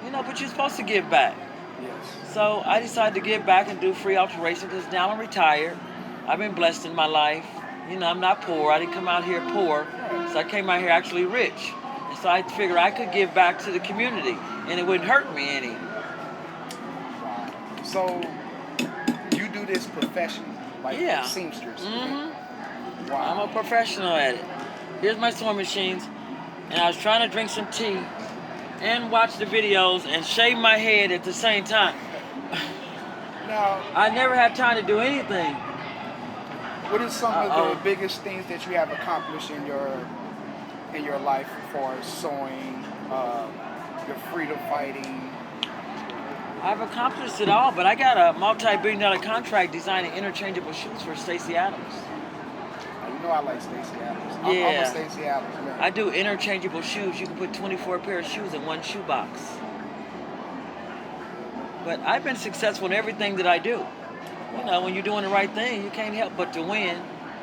You know, but you're supposed to give back. Yes. So I decided to give back and do free alteration because now I'm retired. I've been blessed in my life. You know, I'm not poor. I didn't come out here poor. So I came out here actually rich. And so I figured I could give back to the community and it wouldn't hurt me any. So you do this professionally, like Yeah. seamstress. Mm-hmm. Wow. I'm a professional at it. Here's my sewing machines. And I was trying to drink some tea and watch the videos and shave my head at the same time. Now, I never had time to do anything. what is some of the biggest things that you have accomplished in your life for sewing, your freedom fighting? I've accomplished it all, but I got a multi-billion-dollar contract designing interchangeable shoes for Stacey Adams. You know I like Stacey Adams. Yeah. I'm a Stacey Adams man. I do interchangeable shoes. You can put 24 pair of shoes in one shoebox. But I've been successful in everything that I do. You know, when you're doing the right thing, you can't help but to win.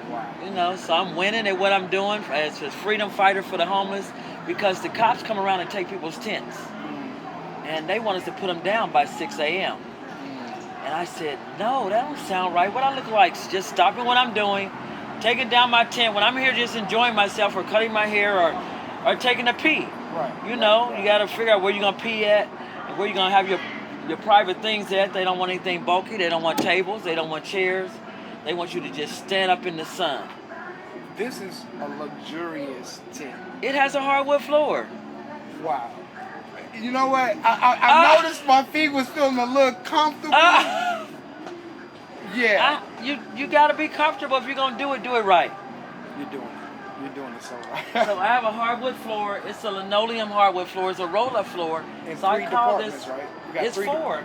Wow. You know, so I'm winning at what I'm doing as a freedom fighter for the homeless because the cops come around and take people's tents. And they want us to put them down by 6 a.m. And I said, no, that don't sound right. What I look like is just stopping what I'm doing, taking down my tent when I'm here just enjoying myself or cutting my hair or taking a pee. Right. You know, you got to figure out where you're going to pee at and where you're going to have your private things at. They don't want anything bulky. They don't want tables. They don't want chairs. They want you to just stand up in the sun. This is a luxurious tent. It has a hardwood floor. Wow. You know what? I noticed my feet was feeling a little comfortable. Yeah. You got to be comfortable. If you're going to do it right. You're doing it so right. So I have a hardwood floor. It's a linoleum hardwood floor. It's a roll-up floor. And so I call this. Right? You got It's four.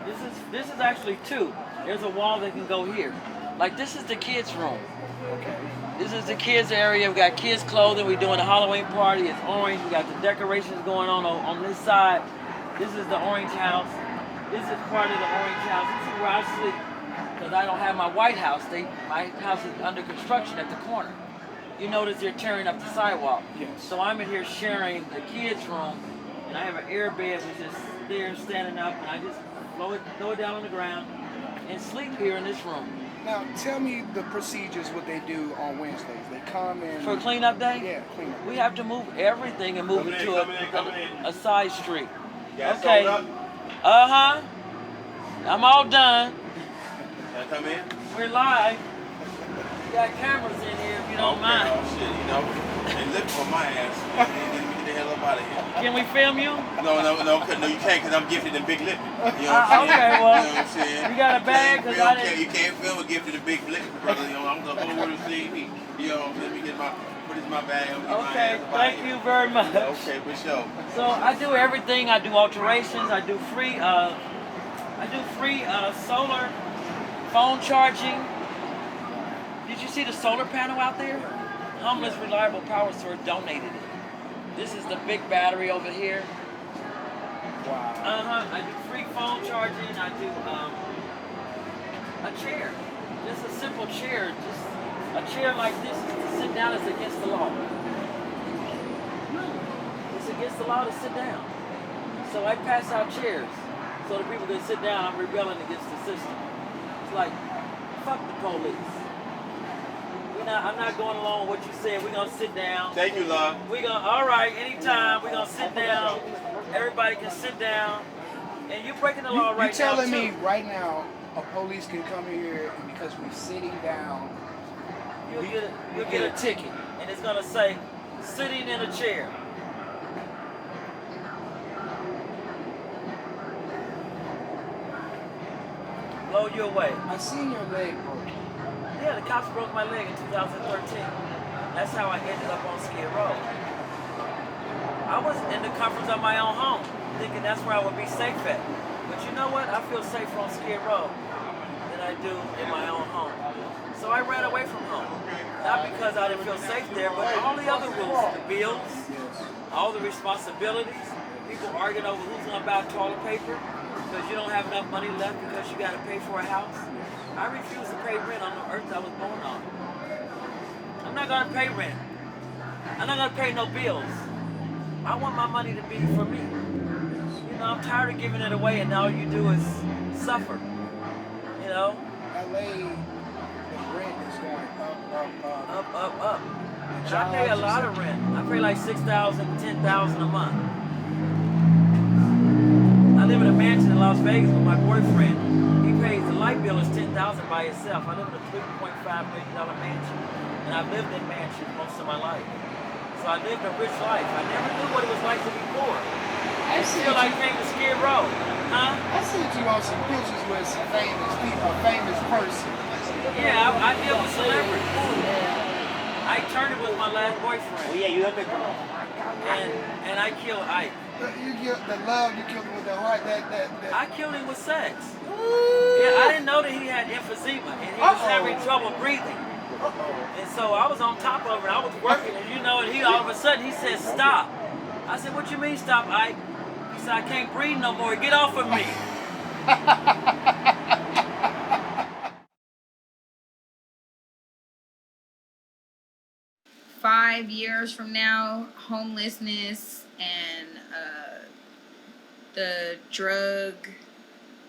This is actually two. There's a wall that can go here. Like this is the kids' room. Okay. This is the kids' area. We got kids' clothing. We're doing a Halloween party. It's orange. We got the decorations going on this side. This is the orange house. This is part of the orange house. This is where I sleep because I don't have my white house. My house is under construction at the corner. You notice they're tearing up the sidewalk. Yes. So I'm in here sharing the kids' room, and I have an air bed which is there standing up, and I just throw it down on the ground and sleep here in this room. Now, tell me the procedures, what they do on Wednesdays. They come in... For cleanup day? Yeah, cleanup. We have to move everything and move it to a side street. Okay. Uh-huh. I'm all done. Can I come in? We're live. We got cameras in here if you don't mind. Oh, shit, you know. They looking for my ass. Get the hell up out of here. Can we film you? No, you can't because I'm gifted in big lippy. You know what I'm saying? Okay, well, you know what I'm saying? you got a bag? Cause I didn't... You can't film a gifted in big lippy, brother. You know, I'm the whole world see me. You know, let me get put this in my bag. Okay, thank you very much. Okay, for sure. So I do everything. I do alterations. I do free solar phone charging. Did you see the solar panel out there? Homeless Reliable Power Source donated it. This is the big battery over here. Wow. I do free phone charging. I do a chair. Just a simple chair. Just a chair like this to sit down is against the law. It's against the law to sit down. So I pass out chairs so that people can sit down. I'm rebelling against the system. It's like, fuck the police. I'm not going along with what you said. We're going to sit down. Thank you, love. All right, anytime. We're going to sit down. Everybody can sit down. And you're breaking the law right now. You're telling me right now a police can come here and because we're sitting down, you'll get a ticket. And it's going to say, sitting in a chair. Blow you away. I seen your leg broken. Yeah, the cops broke my leg in 2013. That's how I ended up on Skid Row. I was in the comforts of my own home, thinking that's where I would be safe at. But you know what? I feel safer on Skid Row than I do in my own home. So I ran away from home. Not because I didn't feel safe there, but all the other rules, the bills, all the responsibilities, people arguing over who's gonna buy toilet paper because you don't have enough money left because you gotta pay for a house. I refuse to pay rent on the earth I was born on. I'm not gonna pay rent. I'm not gonna pay no bills. I want my money to be for me. You know, I'm tired of giving it away and all you do is suffer. You know? LA, the rent is going Up. And I pay a lot of rent. I pay like $6,000, $10,000 a month. I live in a mansion in Las Vegas with my boyfriend. He pays the light bill is $10,000 by itself. I live in a $3.5 million mansion, and I've lived in mansions most of my life. So I lived a rich life. I never knew what it was like to be poor until I came to Skid Row. Huh? I seen you on some pictures with some famous people, a famous person. Yeah, I deal with celebrities. I turned it with my last boyfriend. Oh yeah, you have to go. And I killed Ike. You killed the love, you killed him with the heart, that. I killed him with sex. Yeah, I didn't know that he had emphysema and he was having trouble breathing. And so I was on top of it. I was working, and you know, and he all of a sudden he said, "Stop." I said, "What you mean stop, Ike?" He said, "I can't breathe no more. Get off of me." 5 years from now, homelessness and the drug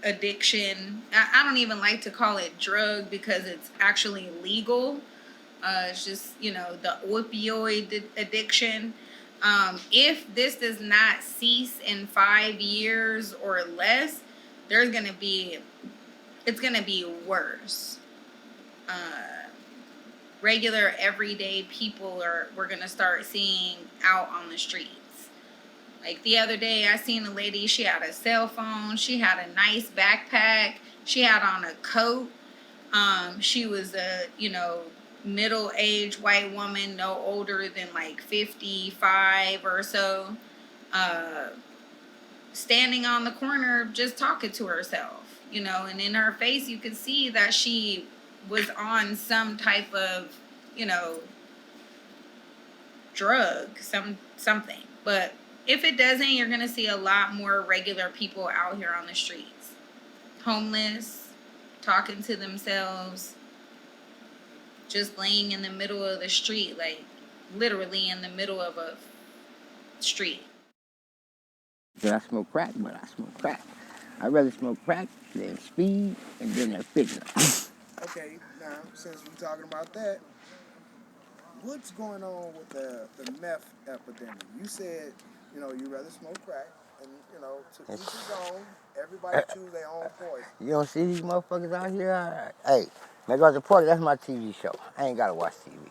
addiction. I don't even like to call it drug because it's actually legal. It's just, you know, the opioid addiction. If this does not cease in 5 years or less, it's going to be worse. Regular everyday people we're going to start seeing out on the streets. Like the other day, I seen a lady, she had a cell phone, she had a nice backpack, she had on a coat. She was a, middle-aged white woman, no older than like 55 or so, standing on the corner just talking to herself, and in her face you could see that she was on some type of, drug, something. But if it doesn't, you're gonna see a lot more regular people out here on the streets, homeless, talking to themselves, just laying in the middle of the street, like literally in the middle of a street. I smoke crack, but I smoke crack. I'd rather smoke crack than speed and then that fentanyl. Okay, now since we're talking about that, what's going on with the meth epidemic? You said, you rather smoke crack, and to each his own. Everybody choose their own poison. You don't see these motherfuckers out here? Hey, MacArthur Park, that's my TV show. I ain't gotta watch TV.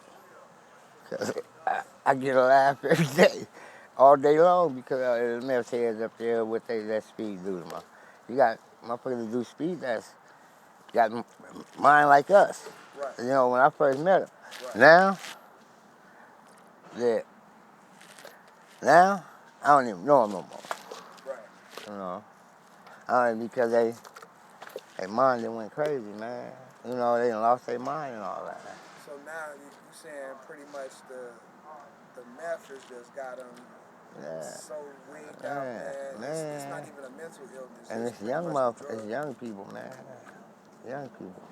Cause I get a laugh every day, all day long, because the meth heads up there, what that speed do to them. You got motherfuckers that do speed that's got mind like us. Right. When I first met them. Right. Now, I don't even know them no more. Right. Because they mind done went crazy, man. They done lost their mind and all that. So now you're saying pretty much the meth has just got them so wigged out, man. It's not even a mental illness. And it's young people, man. Young people.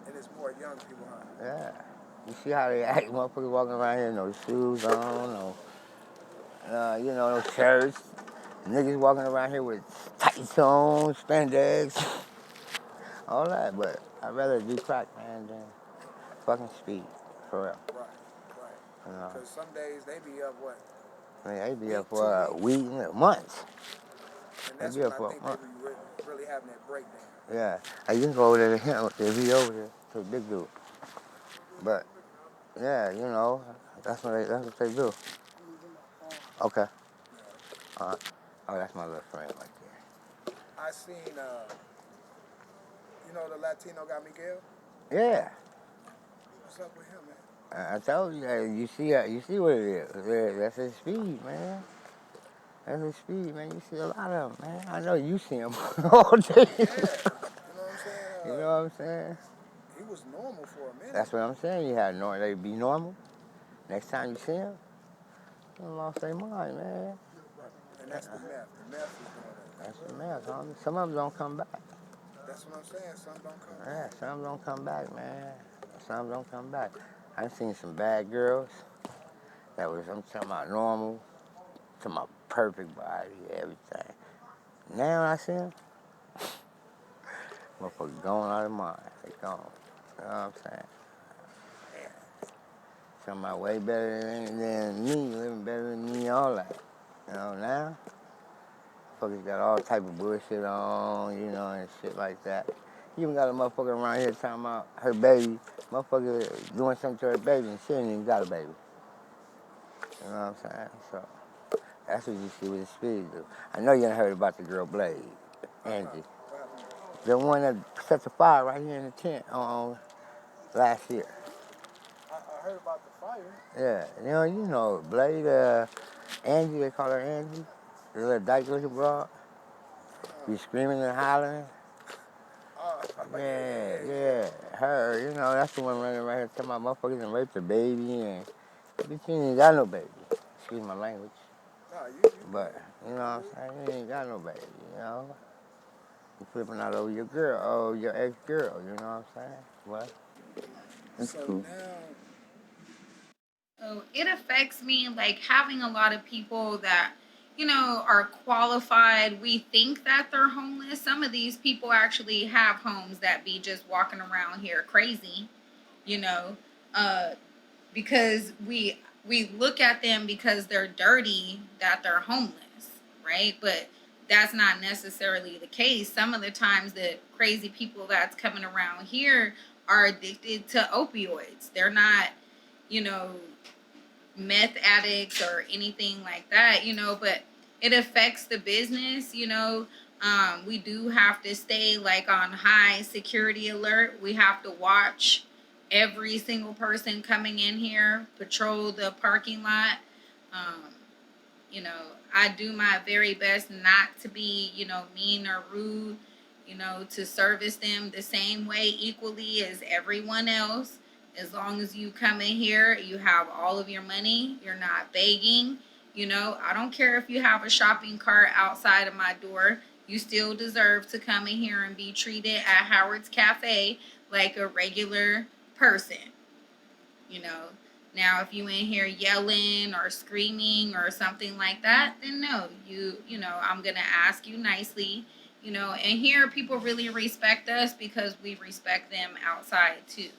And it's more young people, huh? Yeah. You see how they act, motherfuckers walking around here, no shoes on, no shirts. Niggas walking around here with tights on, spandex, all that. But I'd rather do crack, man, than fucking speed, for real. Right. Because some days they be up, what? They be up for a week, months. And that's when I think they be really having that breakdown. Yeah. I just go over there to him, if he over there, to the big dude. But, yeah, that's what they do. Okay. Oh, that's my little friend right there. I seen, the Latino guy, Miguel? Yeah. What's up with him, man? I told you, you see what it is. That's his speed, man. That's his speed, man. You see a lot of them, man. I know you see them all day. Yeah, you know what I'm saying? You know what I'm saying? He was normal for a minute. That's what I'm saying. They be normal. Next time you see them, they lost their mind, man. And that's the meth. The meth is doing that. That's the meth, homie. Some of them don't come back. That's what I'm saying. Some don't come back. Yeah, some don't come back, man. Some don't come back. I've seen some bad girls That was, I'm talking about normal, talking about perfect body, everything. Now I see them, motherfuckers going out of mind. They gone. You know what I'm saying? Yeah. Talking about way better than me, living better than me, all that. You know, now, motherfuckers got all type of bullshit on, you know, and shit like that. You even got a motherfucker around here talking about her baby, motherfucker doing something to her baby, and she ain't even got a baby. You know what I'm saying? So that's what you see with the speed do. I know you done heard about the girl Blade, Angie. The one that set the fire right here in the tent on last year. I heard about the fire. Yeah, you know Blade, Angie, they call her Angie, the little dyke looking broad. Be screaming and hollering. Yeah, her, that's the one running right here talking about motherfuckers and raped the baby and bitch, you ain't got no baby. Excuse my language. But, you know what I'm saying? You ain't got no baby, you know? You flipping out over your girl, your ex-girl, you know what I'm saying? What? That's So cool. So it affects me, like having a lot of people that, are qualified. We think that they're homeless. Some of these people actually have homes that be just walking around here crazy, you know, uh, because we look at them because they're dirty that they're homeless, right? But that's not necessarily the case. Some of the times the crazy people that's coming around here are addicted to opioids. They're not, you know, meth addicts or anything like that, but it affects the business, we do have to stay like on high security alert. We have to watch every single person coming in here, patrol the parking lot. Um, you know, I do my very best not to be, mean or rude, to service them the same way equally as everyone else. As long as you come in here, you have all of your money, you're not begging. I don't care if you have a shopping cart outside of my door, you still deserve to come in here and be treated at Howard's Cafe like a regular person, you know. Now, if you in here yelling or screaming or something like that, then no, I'm gonna ask you nicely, and here people really respect us because we respect them outside too.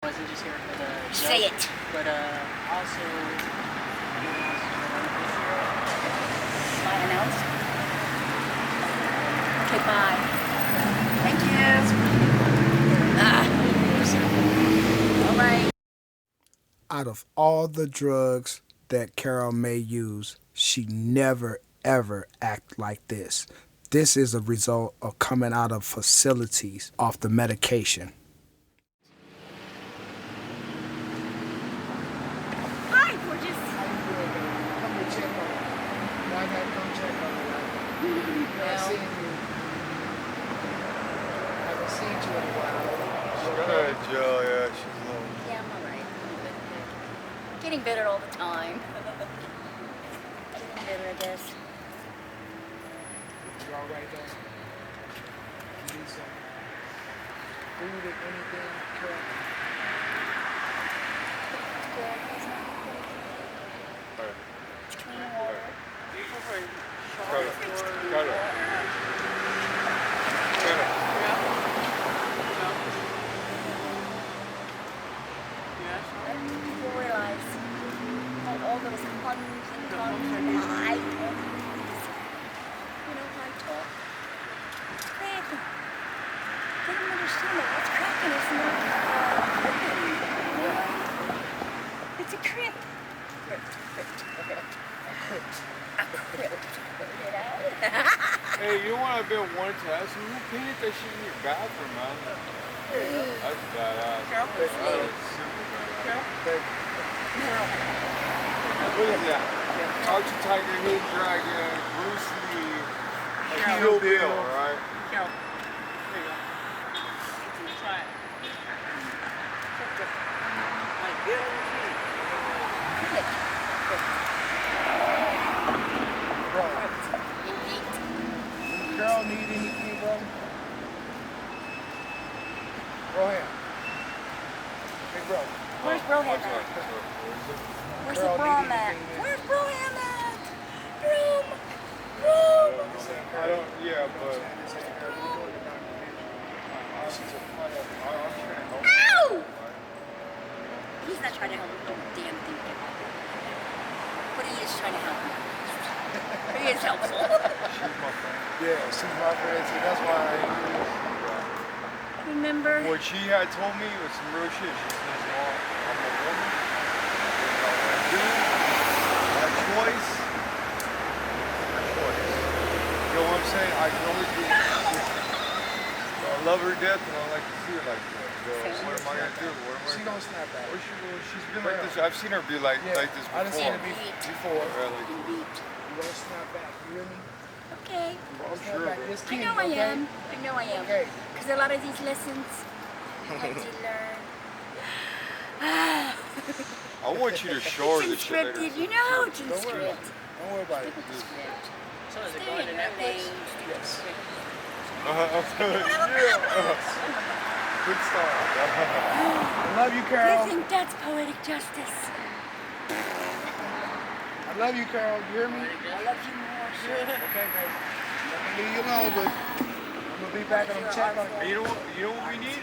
Wasn't just here for the Say joke, it. but also My announce. Okay, bye. Thank you. All right. Out of all the drugs that Carol may use, she never ever act like this. This is a result of coming out of facilities off the medication. Hi, gorgeous. Come to check on me. I gotta come check on you. I haven't seen you in a while. Good, Joe. Yeah, she's low. Yeah, I'm alright. Getting better all the time. Getting better, I guess. You alright though? You need some food or anything, Carol? Clean water. People realize all those huns and tons and high talk. Crap. They don't understand that. What's cracking is not it's a crip. Hey, you know what I've been wanting to ask you? Who painted that shit in your bathroom, man? That's badass. That's super badass. What is that? Archie Tiger, Hidden Dragon, Bruce Lee, Kill Bill, right? Carol, there you go. Try it. Like, get over here. Carol need anything, bro? Go ahead. bro? Where's Broham at? Where's the Brom at? Where's Broham at? Brom! Brom! I don't, yeah, but... Ow! He's not trying to help me. No damn thing. But he is trying to help me. He is helpful. She's my friend. Yeah, she's my friend too. That's why Remember? What she had told me was some real shit. She says, well, I'm a woman. What I choice. You know what I'm saying? I can only do I love her to death and I like to see her like that. So what am I gonna do? she don't snap back. She's been like this. I've seen her be like this before. I done seen her before. Really. You don't snap back. You hear me? Okay. I'm sure. I know I am. I know I am. Okay. Because a lot of these lessons I had to learn. I want you to show her the It's shit. scripted, you know it's in Don't worry script. Don't worry about it. So is it Stay going in to your Netflix? lane. Yes. Good start. I love you, Carol. I think that's poetic justice. I love you, Carol. You hear me? I love you more. Okay, baby. Let me leave you alone, but I'm gonna be back and I'm gonna check on You know what we need?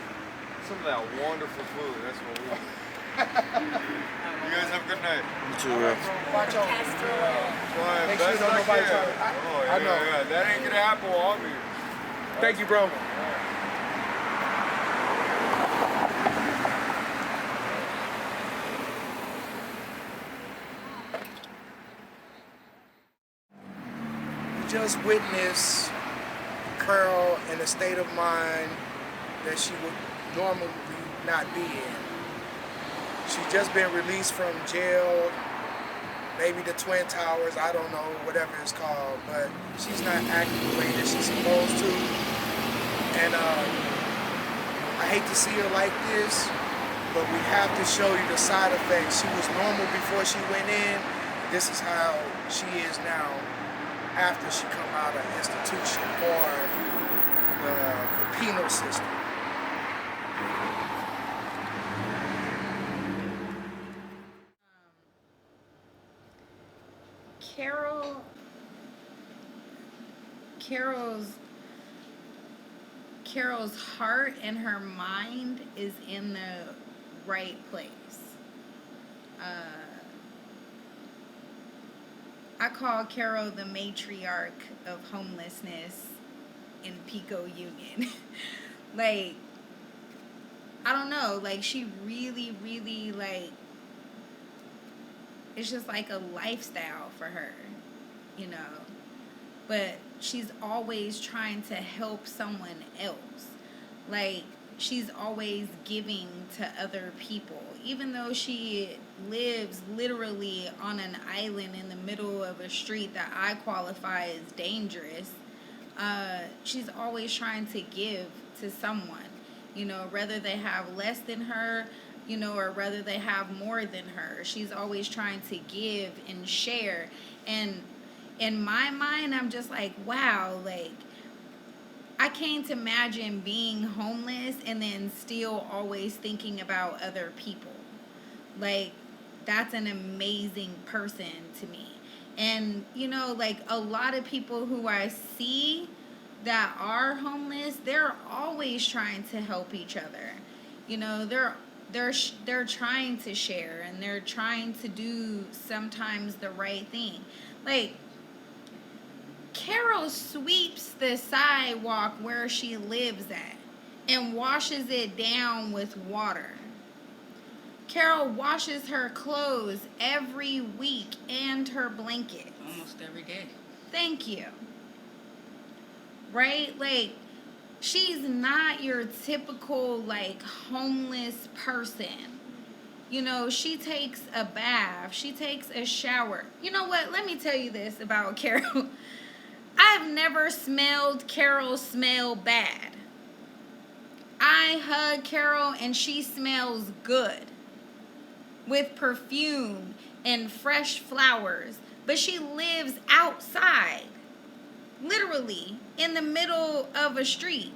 Some of that wonderful food. That's what we need. You guys have a good night. You too, bro. Watch on. Well, Make sure best don't luck nobody here. try to- I know. Yeah, that ain't gonna happen while I'm here. Thank you, bro. We just witnessed Carol in a state of mind that she would normally not be in. She's just been released from jail, maybe the Twin Towers, I don't know, whatever it's called, but she's not acting the way that she's supposed to. And I hate to see her like this, but we have to show you the side effects. She was normal before she went in. This is how she is now after she come out of institution or the penal system. Carol's heart and her mind is in the right place. I call Carol the matriarch of homelessness in Pico Union. Like, I don't know, like she really, really like, it's just like a lifestyle for her, you know. But she's always trying to help someone else. Like, she's always giving to other people. Even though she lives literally on an island in the middle of a street that I qualify as dangerous, she's always trying to give to someone. You know, whether they have less than her, you know, or whether they have more than her. She's always trying to give and share. And in my mind, I'm just like, wow, like, I can't imagine being homeless and then still always thinking about other people. Like, that's an amazing person to me. And, you know, like, a lot of people who I see that are homeless, they're always trying to help each other. You know, they're trying to share, and they're trying to do sometimes the right thing. Like, Carol sweeps the sidewalk where she lives at and washes it down with water. Carol washes her clothes every week and her blankets. Almost every day. Thank you. Right? Like, she's not your typical, like, homeless person. You know, she takes a bath. She takes a shower. You know what? Let me tell you this about Carol. I've never smelled Carol smell bad. I hug Carol and she smells good with perfume and fresh flowers, but she lives outside, literally in the middle of a street.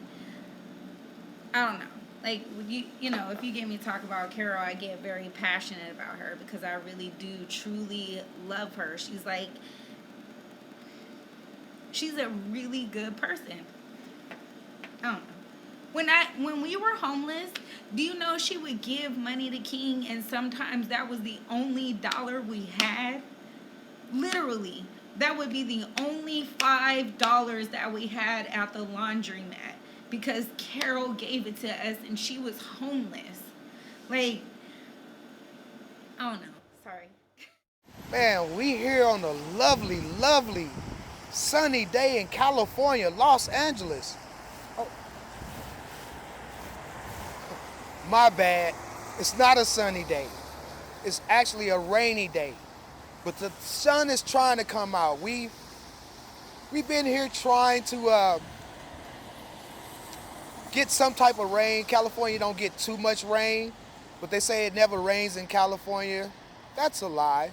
I don't know. Like, you know, if you get me to talk about Carol, I get very passionate about her because I really do truly love her. She's a really good person. I don't know. When we were homeless, do you know she would give money to Keing, and sometimes that was the only dollar we had? Literally, that would be the only $5 that we had at the laundromat because Carol gave it to us and she was homeless. Like, I don't know. Sorry. Man, we here on a lovely, lovely sunny day in California, Los Angeles. Oh, my bad. It's not a sunny day. It's actually a rainy day. But the sun is trying to come out. We've been here trying to get some type of rain. California don't get too much rain, but they say it never rains in California. That's a lie.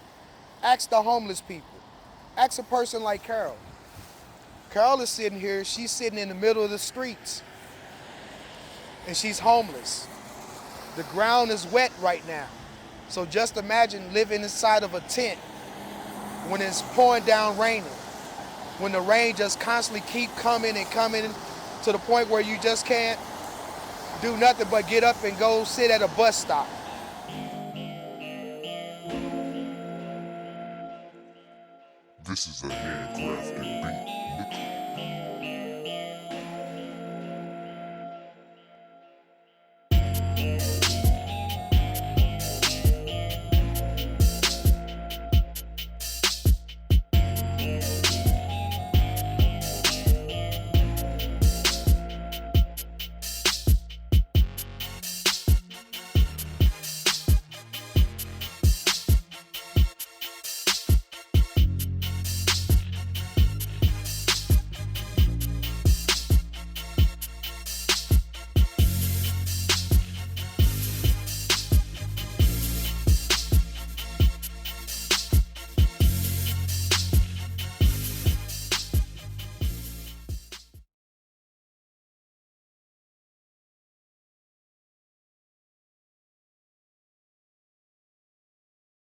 Ask the homeless people. Ask a person like Carol. Carol is sitting here, she's sitting in the middle of the streets, and she's homeless. The ground is wet right now. So just imagine living inside of a tent when it's pouring down raining, when the rain just constantly keep coming and coming to the point where you just can't do nothing but get up and go sit at a bus stop. This is a handcrafted beat.